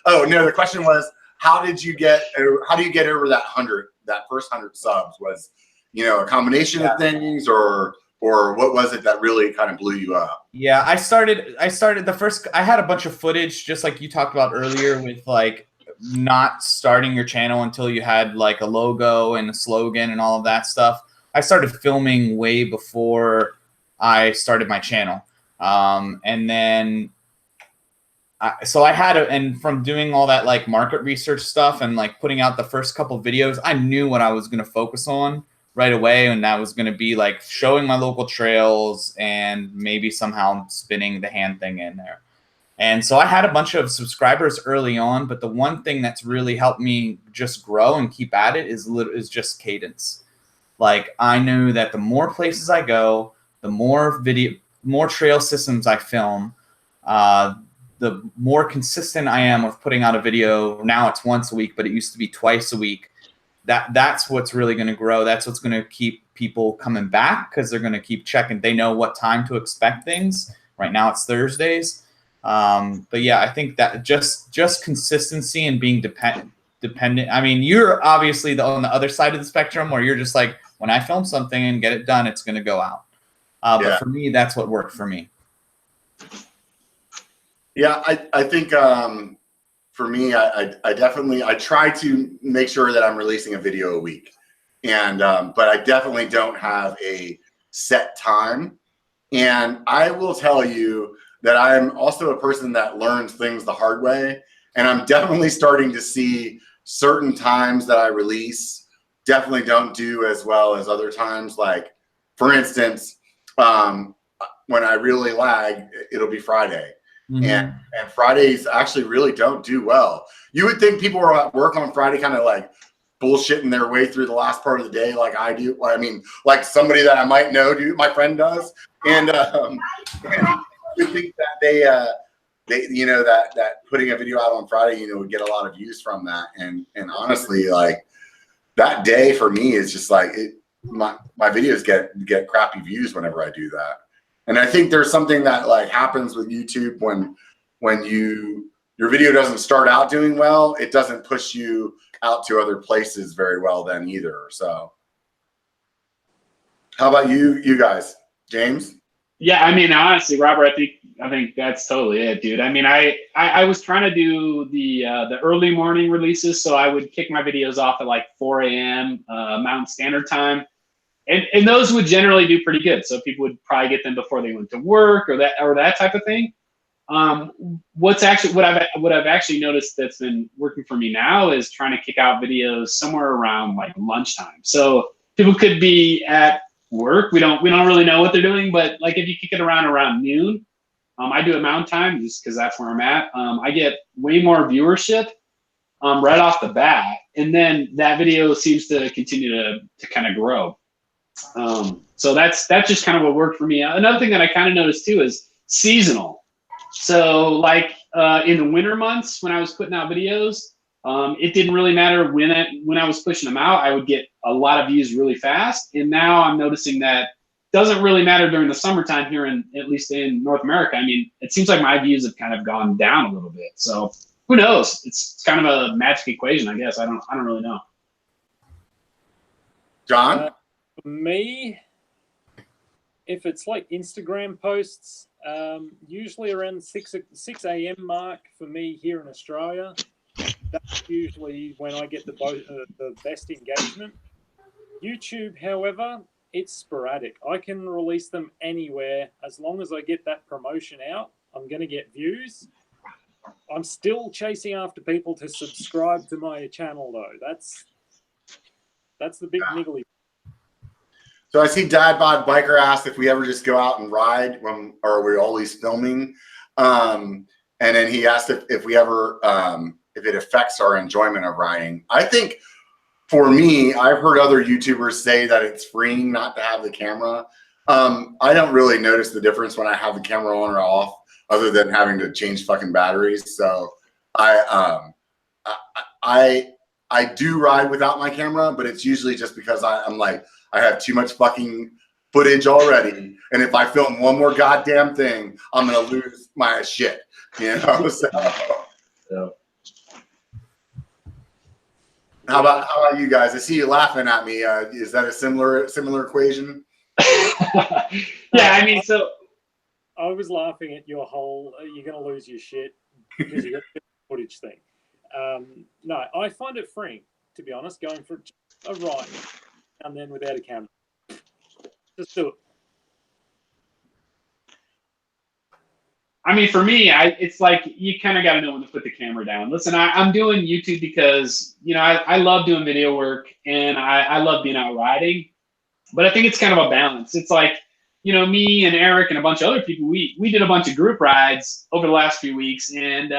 oh no, the question was, how do you get over that first 100 subs? Was, you know, a combination of things, or what was it that really kind of blew you up? Yeah, I started the first, I had a bunch of footage, just like you talked about earlier, with like not starting your channel until you had like a logo and a slogan and all of that stuff. I started filming way before I started my channel. And then and from doing all that like market research stuff and like putting out the first couple videos, I knew what I was going to focus on right away, and that was going to be like showing my local trails and maybe somehow spinning the hand thing in there. And so I had a bunch of subscribers early on, but the one thing that's really helped me just grow and keep at it is just cadence. Like, I knew that the more places I go, the more trail systems I film, the more consistent I am with putting out a video. Now it's once a week, but it used to be twice a week. That's what's really going to grow. That's what's going to keep people coming back, because they're going to keep checking. They know what time to expect things. Right now it's Thursdays. But yeah, I think that just consistency and being dependent. I mean, you're obviously on the other side of the spectrum, where you're just like, when I film something and get it done, it's going to go out. But for me, that's what worked for me. Yeah, I think for me, I definitely try to make sure that I'm releasing a video a week, and but I definitely don't have a set time. And I will tell you that I'm also a person that learns things the hard way, and I'm definitely starting to see certain times that I release definitely don't do as well as other times. Like, for instance, when I really lag, it'll be Friday. Mm-hmm. And Fridays actually really don't do well. You would think people are at work on Friday kind of like bullshitting their way through the last part of the day, like I do. I mean, like somebody that I might know, my friend does. And you think that they you know, that putting a video out on Friday, you know, would get a lot of views from that. And honestly, like, that day for me is just like my videos get crappy views whenever I do that. And I think there's something that like happens with YouTube when your video doesn't start out doing well, it doesn't push you out to other places very well then either. So how about you guys? James? Yeah, I mean, honestly, Robert, I think that's totally it, dude. I mean, I was trying to do the early morning releases, so I would kick my videos off at like 4 a.m. Mountain Standard Time, and those would generally do pretty good. So people would probably get them before they went to work or that type of thing. What I've actually noticed that's been working for me now is trying to kick out videos somewhere around like lunchtime. So people could be at work. We don't really know what they're doing, but like if you kick it around noon, I do it Mountain Time just because that's where I'm at. I get way more viewership right off the bat, and then that video seems to continue to kind of grow. So that's just kind of what worked for me. Another thing that I kind of noticed too is seasonal. So like in the winter months when I was putting out videos, it didn't really matter when I was pushing them out. I would get a lot of views really fast. And now I'm noticing that doesn't really matter during the summertime here at least in North America. I mean, it seems like my views have kind of gone down a little bit. So who knows? It's kind of a magic equation, I guess. I don't really know. John? For me, if it's like Instagram posts, usually around 6 a.m. mark for me here in Australia. That's usually when I get the best engagement. YouTube, however, it's sporadic. I can release them anywhere. As long as I get that promotion out, I'm going to get views. I'm still chasing after people to subscribe to my channel, though. That's the big niggly. So I see Dad Bod Biker asked if we ever just go out and ride or are we always filming? And then he asked if we ever, if it affects our enjoyment of riding. I think for me, I've heard other YouTubers say that it's freeing not to have the camera. I don't really notice the difference when I have the camera on or off, other than having to change fucking batteries. So I do ride without my camera, but it's usually just because I'm like, I have too much fucking footage already, and if I film one more goddamn thing, I'm gonna lose my shit. You know. So. How about you guys? I see you laughing at me. Is that a similar equation? Yeah, I mean, so I was laughing at your whole "you're gonna lose your shit" because you got the footage thing. No, I find it freeing, to be honest, going for a ride and then without a camera. Just do it. I mean, for me, it's like you kind of got to know when to put the camera down. Listen, I'm doing YouTube because, you know, I love doing video work and I love being out riding, but I think it's kind of a balance. It's like, you know, me and Eric and a bunch of other people, we did a bunch of group rides over the last few weeks, and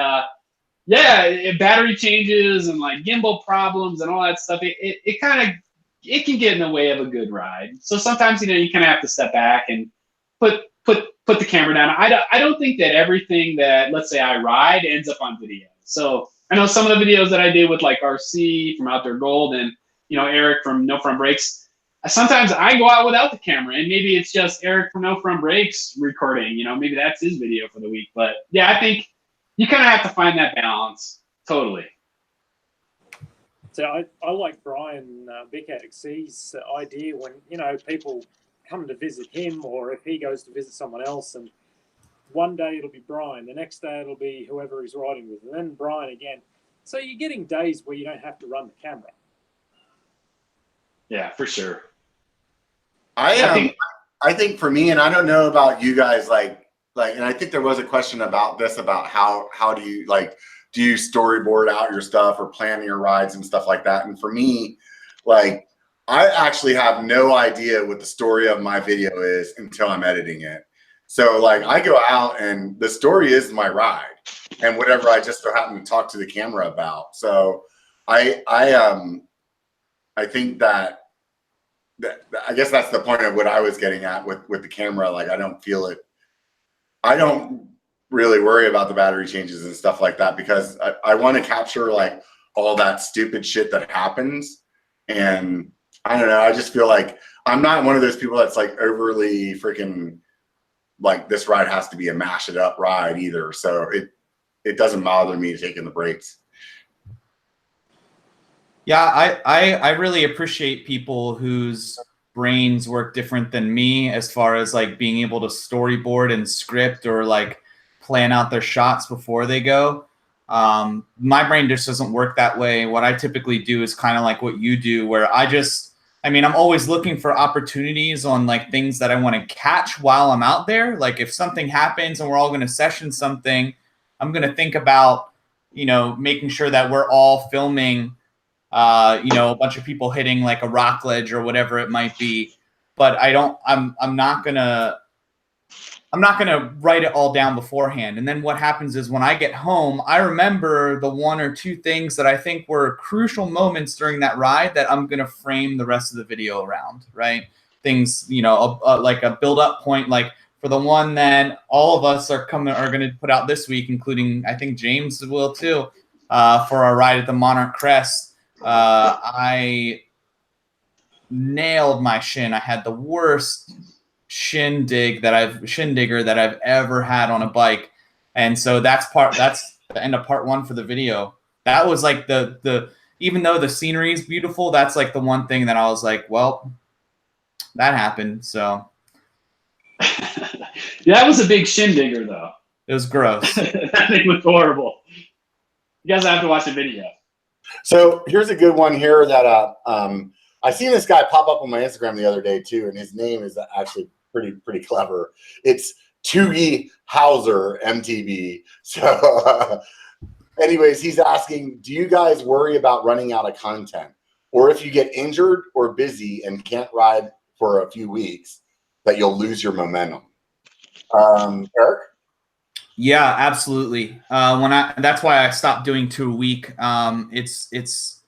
yeah, battery changes and like gimbal problems and all that stuff. It can get in the way of a good ride. So sometimes, you know, you kind of have to step back and put the camera down. I don't think that everything that, let's say, I ride ends up on video. So I know some of the videos that I did with like RC from Outdoor Gold and, you know, Eric from No Front Brakes, sometimes I go out without the camera, and maybe it's just Eric from No Front Brakes recording, you know, maybe that's his video for the week. But yeah, I think you kind of have to find that balance. Totally. So I like Brian Big XC's idea when, you know, people come to visit him, or if he goes to visit someone else, and one day it'll be Brian, the next day it'll be whoever he's riding with, and then Brian again. So you're getting days where you don't have to run the camera. Yeah, for sure. I think for me, and I don't know about you guys, like, and I think there was a question about this, about how do you storyboard out your stuff or plan your rides and stuff like that. And for me, like, I actually have no idea what the story of my video is until I'm editing it. So like, I go out and the story is my ride and whatever I just so happen to talk to the camera about. So I think that I guess that's the point of what I was getting at with the camera. Like, I don't feel it. I don't really worry about the battery changes and stuff like that, because I want to capture like all that stupid shit that happens. And I don't know, I just feel like I'm not one of those people that's like overly freaking like, this ride has to be a mash it up ride either. So it doesn't bother me taking the breaks. Yeah, I really appreciate people whose brains work different than me, as far as like being able to storyboard and script or like plan out their shots before they go. My brain just doesn't work that way. What I typically do is kind of like what you do, where I'm always looking for opportunities on like things that I want to catch while I'm out there. Like if something happens and we're all going to session something, I'm going to think about, you know, making sure that we're all filming, you know, a bunch of people hitting like a rock ledge or whatever it might be. But I'm not gonna write it all down beforehand. And then what happens is when I get home, I remember the one or two things that I think were crucial moments during that ride that I'm gonna frame the rest of the video around, right? Things, you know, like a build-up point, like for the one that all of us are gonna put out this week, including I think James will too, for our ride at the Monarch Crest. I nailed my shin. I had the worst shin digger that I've ever had on a bike. And so that's the end of part one for the video. That was like the even though the scenery is beautiful, that's like the one thing that I was like, well, that happened. So Yeah, that was a big shin digger though. It was gross. That thing was horrible. You guys have to watch the video. So here's a good one here that I seen this guy pop up on my Instagram the other day too, and his name is actually pretty clever. It's Toogie Hauser MTB. So anyways, he's asking, do you guys worry about running out of content? Or if you get injured or busy and can't ride for a few weeks, that you'll lose your momentum? Eric? Yeah, absolutely. That's why I stopped doing 2 a week. It's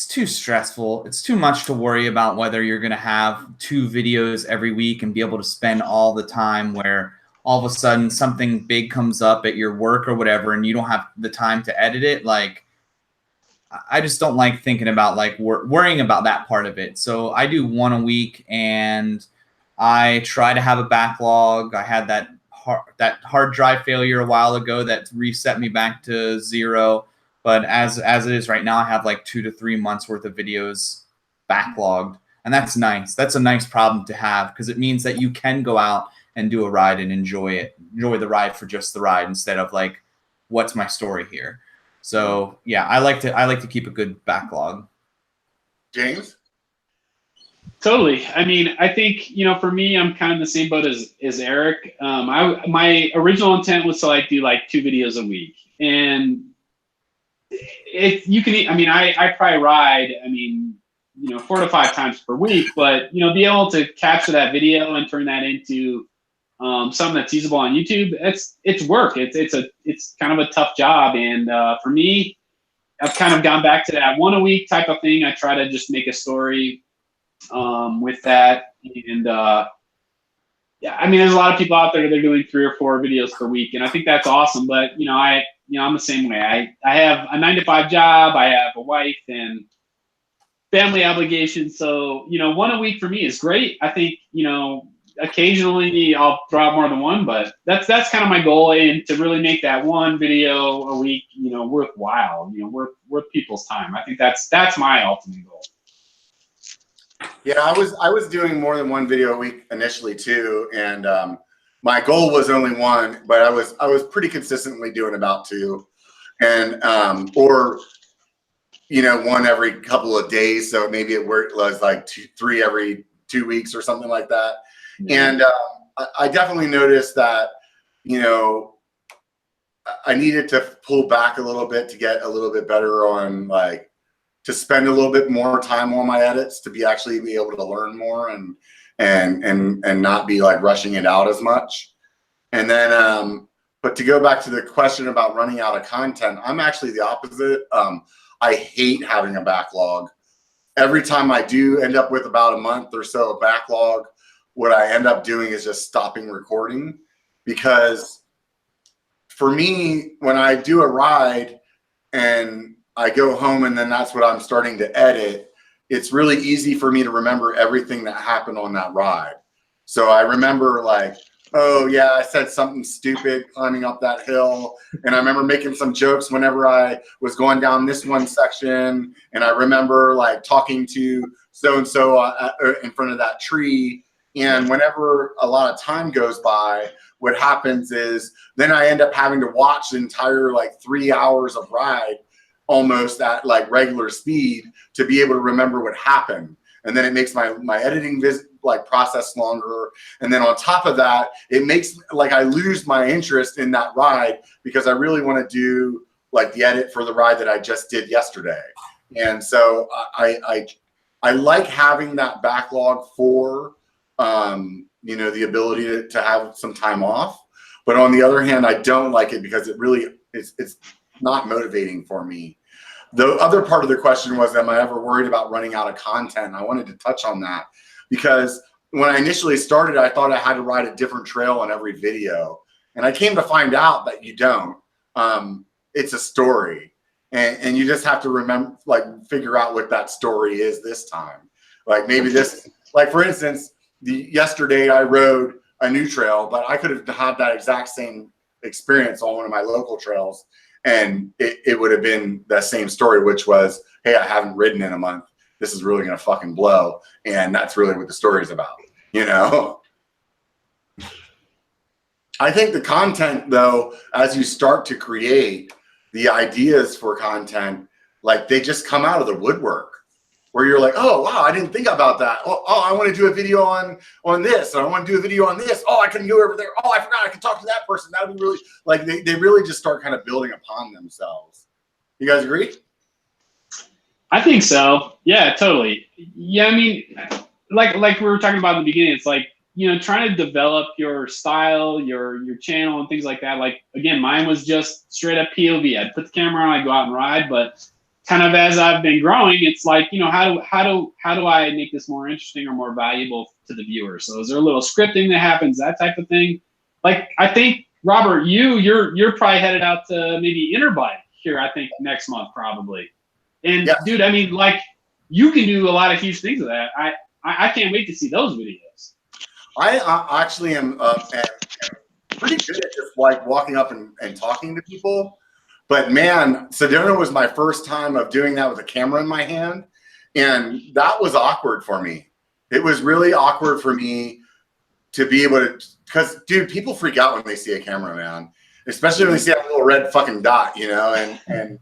too stressful. It's too much to worry about whether you're going to have 2 videos every week and be able to spend all the time where all of a sudden something big comes up at your work or whatever, and you don't have the time to edit it. Like, I just don't like thinking about like worrying about that part of it. So I do 1 a week, and I try to have a backlog. I had that hard drive failure a while ago that reset me back to 0. But as it is right now, I have like 2 to 3 months worth of videos backlogged, and that's nice. That's a nice problem to have, because it means that you can go out and do a ride and enjoy the ride for just the ride, instead of like, what's my story here? So yeah, I like to keep a good backlog. James? Totally. I mean, I think, for me, I'm kind of the same boat as Eric. My original intent was to do 2 videos a week, and I probably ride, 4 to 5 times per week, but be able to capture that video and turn that into something that's usable on YouTube, it's work. It's kind of a tough job, and for me, I've kind of gone back to that 1 a week type of thing. I try to just make a story with that, and there's a lot of people out there that are doing 3 or 4 videos per week, and I think that's awesome. But I'm the same way. I have a 9-to-5 job. I have a wife and family obligations. So 1 a week for me is great. I think occasionally I'll throw out more than 1, but that's kind of my goal, and to really make that 1 video a week worthwhile, worth people's time. I think that's my ultimate goal. Yeah, I was doing more than 1 video a week initially too, and my goal was only 1, but I was pretty consistently doing about 2, and or 1 every couple of days. So maybe it was like 3 every 2 weeks or something like that. Mm-hmm. And I definitely noticed that I needed to pull back a little bit to get a little bit better on to spend a little bit more time on my edits, to be able to learn more and not be rushing it out as much. And then, but to go back to the question about running out of content, I'm actually the opposite. I hate having a backlog. Every time I do end up with about a month or so of backlog, what I end up doing is just stopping recording, because for me, when I do a ride and I go home and then that's what I'm starting to edit, it's really easy for me to remember everything that happened on that ride. So I remember oh yeah, I said something stupid climbing up that hill, and I remember making some jokes whenever I was going down this one section, and I remember talking to so-and-so in front of that tree. And whenever a lot of time goes by, what happens is then I end up having to watch the entire 3 hours of ride almost at regular speed to be able to remember what happened. And then it makes my editing process longer. And then on top of that, it makes I lose my interest in that ride, because I really want to do the edit for the ride that I just did yesterday. And so I like having that backlog for the ability to have some time off. But on the other hand, I don't like it because it's not motivating for me. The other part of the question was, am I ever worried about running out of content? And I wanted to touch on that, because when I initially started, I thought I had to ride a different trail on every video. And I came to find out that you don't. It's a story. And you just have to remember, figure out what that story is this time. Maybe this, for instance, yesterday I rode a new trail, but I could have had that exact same experience on one of my local trails, and it would have been the same story, which was, hey, I haven't ridden in a month. This is really gonna fucking blow. And that's really what the story is about, I think the content, though, as you start to create the ideas for content, they just come out of the woodwork. where you're like, oh wow, I didn't think about that. Oh, I want to do a video on this, or I want to do a video on this. Oh, I can go over there. Oh, I forgot I can talk to that person. That would be really like they really just start kind of building upon themselves. You guys agree? I think so. Yeah, totally. Yeah, I mean, like we were talking about in the beginning, it's like, you know, trying to develop your style, your channel and things like that. Like, again, mine was just straight up POV. I'd put the camera on, I'd go out and ride, but kind of as I've been growing, it's like, you know, how do I make this more interesting or more valuable to the viewer? So is there a little scripting that happens, that type of thing? Like, I think, Robert, you're probably headed out to maybe Interbike here, I think, next month probably. And yes. Dude, I mean, like, you can do a lot of huge things with that. I can't wait to see those videos. I actually am pretty good at just like walking up and talking to people. But man, Sedona was my first time of doing that with a camera in my hand. And that was awkward for me. It was really awkward for me to be able to, because dude, people freak out when they see a camera, man. Especially when they see that little red fucking dot, you know, and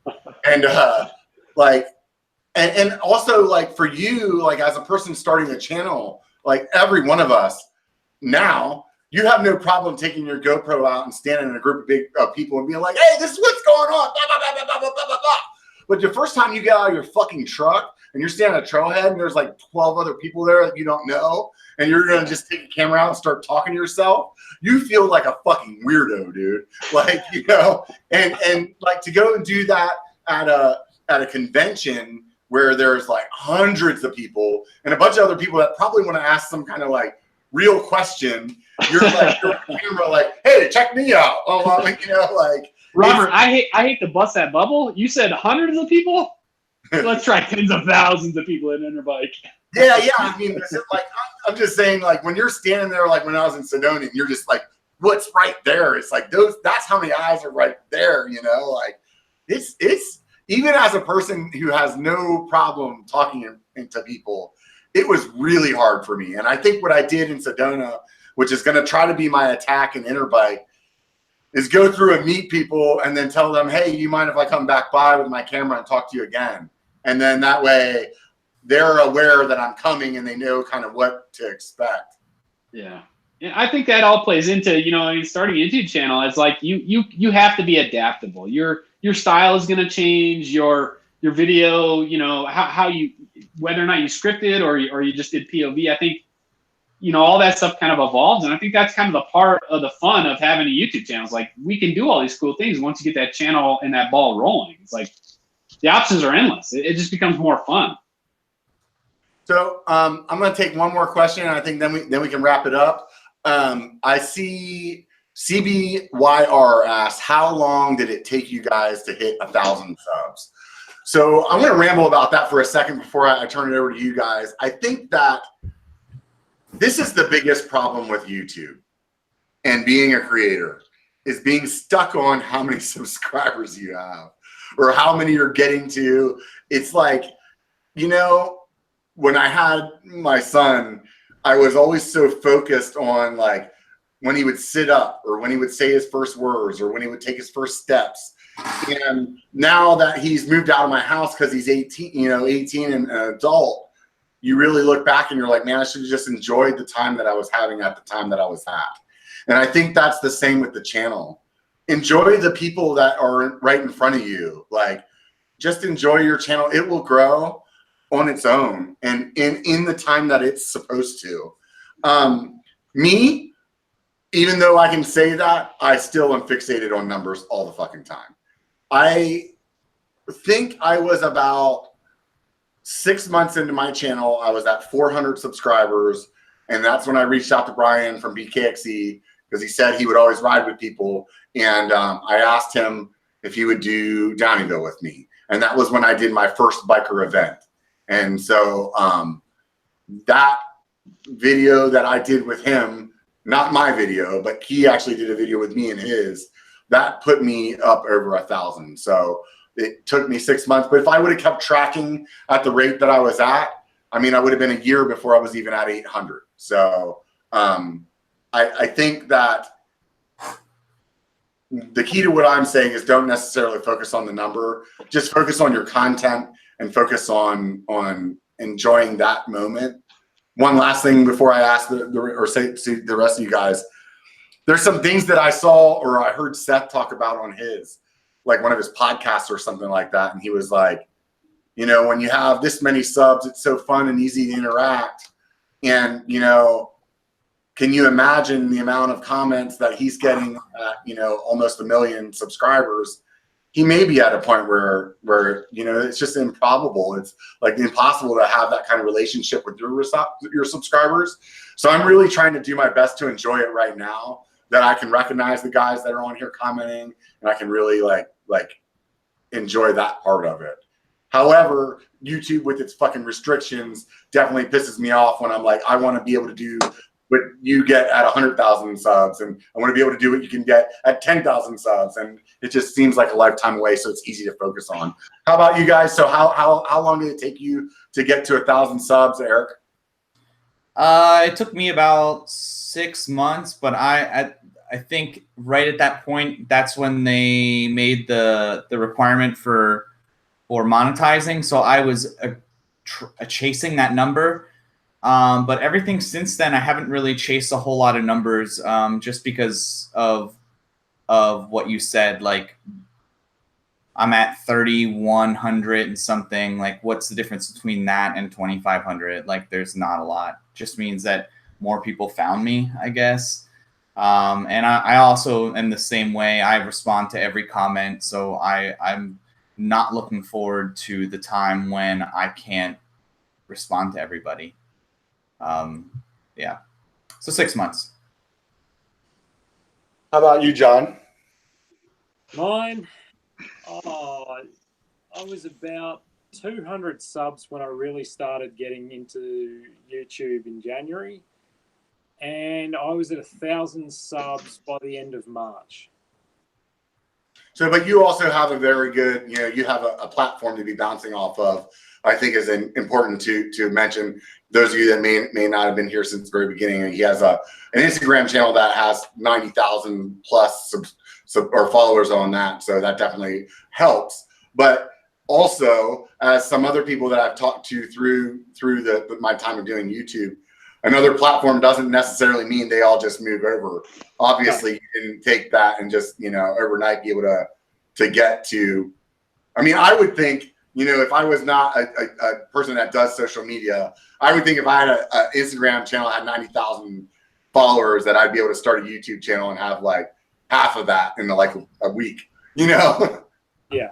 also like for you, like as a person starting a channel, like every one of us now, you have no problem taking your GoPro out and standing in a group of big people and being like, hey, this is what's going on, blah, blah, blah, blah, blah, blah, blah, blah. But the first time you get out of your fucking truck and you're standing at a trailhead and there's like 12 other people there that you don't know, and you're gonna just take a camera out and start talking to yourself, you feel like a fucking weirdo, dude. Like, you know, and like to go and do that at a convention where there's like hundreds of people and a bunch of other people that probably want to ask some kind of like real question. You're like, you're on camera, like, hey, check me out. Oh, like, you know, like. Robert, I hate to bust that bubble. You said hundreds of people. Let's try tens of thousands of people in Interbike. Yeah. I mean, like, I'm just saying, like, when you're standing there, like when I was in Sedona, and you're just like, what's right there? It's like that's how many eyes are right there. You know, like it's even as a person who has no problem talking to people, it was really hard for me. And I think what I did in Sedona, which is going to try to be my attack in Interbike, is go through and meet people and then tell them, hey, you mind if I come back by with my camera and talk to you again? And then that way they're aware that I'm coming and they know kind of what to expect. Yeah. And I think that all plays into, you know, starting a YouTube channel. It's like you have to be adaptable. Your style is going to change. Your video, you know, how you, whether or not you scripted or you just did POV. I think, you know, all that stuff kind of evolves, and I think that's kind of the part of the fun of having a YouTube channel. It's like we can do all these cool things once you get that channel and that ball rolling. It's like the options are endless. It just becomes more fun. So I'm going to take one more question, and I think then we can wrap it up. I see CBYR asks, how long did it take you guys to hit 1,000 subs? So I'm going to ramble about that for a second before I turn it over to you guys. I think that this is the biggest problem with YouTube and being a creator, is being stuck on how many subscribers you have or how many you're getting to. It's like, you know, when I had my son, I was always so focused on like when he would sit up or when he would say his first words or when he would take his first steps. And now that he's moved out of my house because he's 18 and an adult, you really look back and you're like, man, I should have just enjoyed the time that I was having at the time that I was at. And I think that's the same with the channel. Enjoy the people that are right in front of you. Like, just enjoy your channel. It will grow on its own and in the time that it's supposed to. Me, even though I can say that, I still am fixated on numbers all the fucking time. I think I was about 6 months into my channel, I was at 400 subscribers. And that's when I reached out to Brian from BKXE because he said he would always ride with people. And I asked him if he would do Downeyville with me. And that was when I did my first biker event. And so that video that I did with him, not my video, but he actually did a video with me and his, that put me up over 1,000. So it took me 6 months, but if I would have kept tracking at the rate that I was at, I mean, I would have been a year before I was even at 800. So I think that the key to what I'm saying is don't necessarily focus on the number, just focus on your content and focus on enjoying that moment. One last thing before I ask say to the rest of you guys, there's some things that I saw or I heard Seth talk about on his, like one of his podcasts or something like that. And he was like, you know, when you have this many subs, it's so fun and easy to interact. And, you know, can you imagine the amount of comments that he's getting at, you know, almost 1 million subscribers? He may be at a point where, you know, it's just improbable. It's like impossible to have that kind of relationship with your subscribers. So I'm really trying to do my best to enjoy it right now, that I can recognize the guys that are on here commenting, and I can really like enjoy that part of it. However, YouTube with its fucking restrictions definitely pisses me off when I'm like, I want to be able to do what you get at 100,000 subs, and I want to be able to do what you can get at 10,000 subs, and it just seems like a lifetime away. So it's easy to focus on. How about you guys? So how long did it take you to get to 1,000 subs, Eric? It took me about 6 months, but I think right at that point, that's when they made the requirement for monetizing. So I was chasing that number. But everything since then, I haven't really chased a whole lot of numbers, just because of what you said. Like, I'm at 3,100 and something. Like, what's the difference between that and 2,500? Like, there's not a lot. Just means that more people found me, I guess. And I also am the same way. I respond to every comment, so I'm not looking forward to the time when I can't respond to everybody. Yeah. So 6 months. How about you, John? Mine, I was about 200 subs when I really started getting into YouTube in January. And I was at 1,000 subs by the end of March. So, but you also have a very good, you know, you have a platform to be bouncing off of. I think is important to mention. Those of you that may not have been here since the very beginning, he has an Instagram channel that has 90,000 plus or followers on that. So that definitely helps. But also, as some other people that I've talked to through my time of doing YouTube, another platform doesn't necessarily mean they all just move over. Obviously, you didn't take that and just, you know, overnight be able to get to. I mean, I would think, you know, if I was not a person that does social media, I would think if I had an Instagram channel that had 90,000 followers, that I'd be able to start a YouTube channel and have like half of that in like a week, you know? Yeah.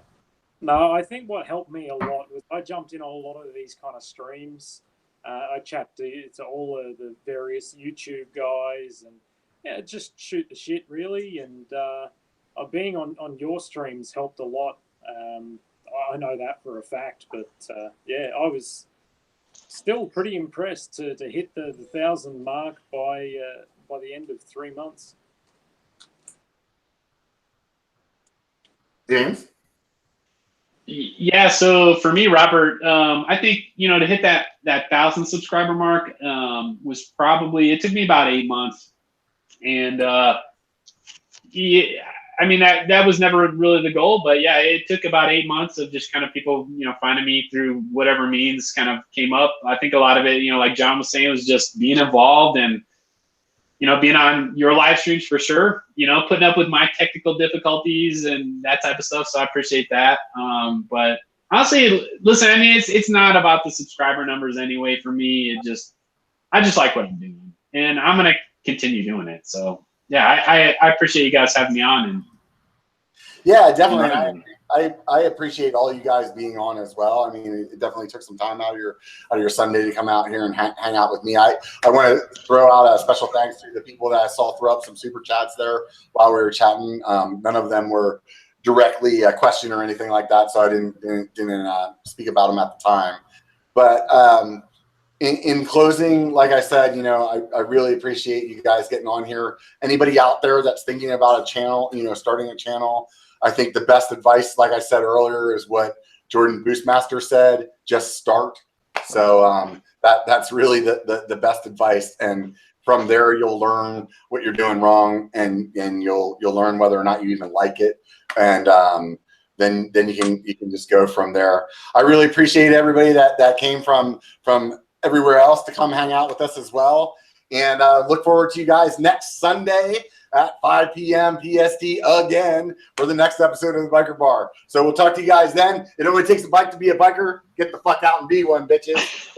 No, I think what helped me a lot was I jumped in a lot of these kind of streams. I chat to all of the various YouTube guys and yeah, just shoot the shit really. And being on your streams helped a lot. I know that for a fact, but yeah, I was still pretty impressed to hit the 1,000 mark by the end of 3 months. James? Yeah, so for me, Robert, I think, you know, to hit that 1,000 subscriber mark was probably, it took me about 8 months. And yeah, I mean, that was never really the goal, but yeah, it took about 8 months of just kind of people, you know, finding me through whatever means kind of came up. I think a lot of it, you know, like John was saying, was just being involved and, you know, being on your live streams for sure, you know, putting up with my technical difficulties and that type of stuff. So I appreciate that. But honestly, listen, I mean, it's not about the subscriber numbers anyway for me. I just like what I'm doing and I'm going to continue doing it. So yeah, I appreciate you guys having me on. And yeah, definitely. I appreciate all you guys being on as well. I mean, it definitely took some time out of your Sunday to come out here and hang out with me. I want to throw out a special thanks to the people that I saw throw up some super chats there while we were chatting. None of them were directly a question or anything like that, so I didn't speak about them at the time. But in closing, like I said, you know, I really appreciate you guys getting on here. Anybody out there that's thinking about a channel, you know, starting a channel, I think the best advice, like I said earlier, is what Jordan Boostmaster said: just start. So that's really the best advice. And from there, you'll learn what you're doing wrong, and you'll learn whether or not you even like it. And then you can just go from there. I really appreciate everybody that came from everywhere else to come hang out with us as well. And look forward to you guys next Sunday at 5 p.m. PST again for the next episode of the Biker Bar. So we'll talk to you guys then. It only takes a bike to be a biker. Get the fuck out and be one, bitches.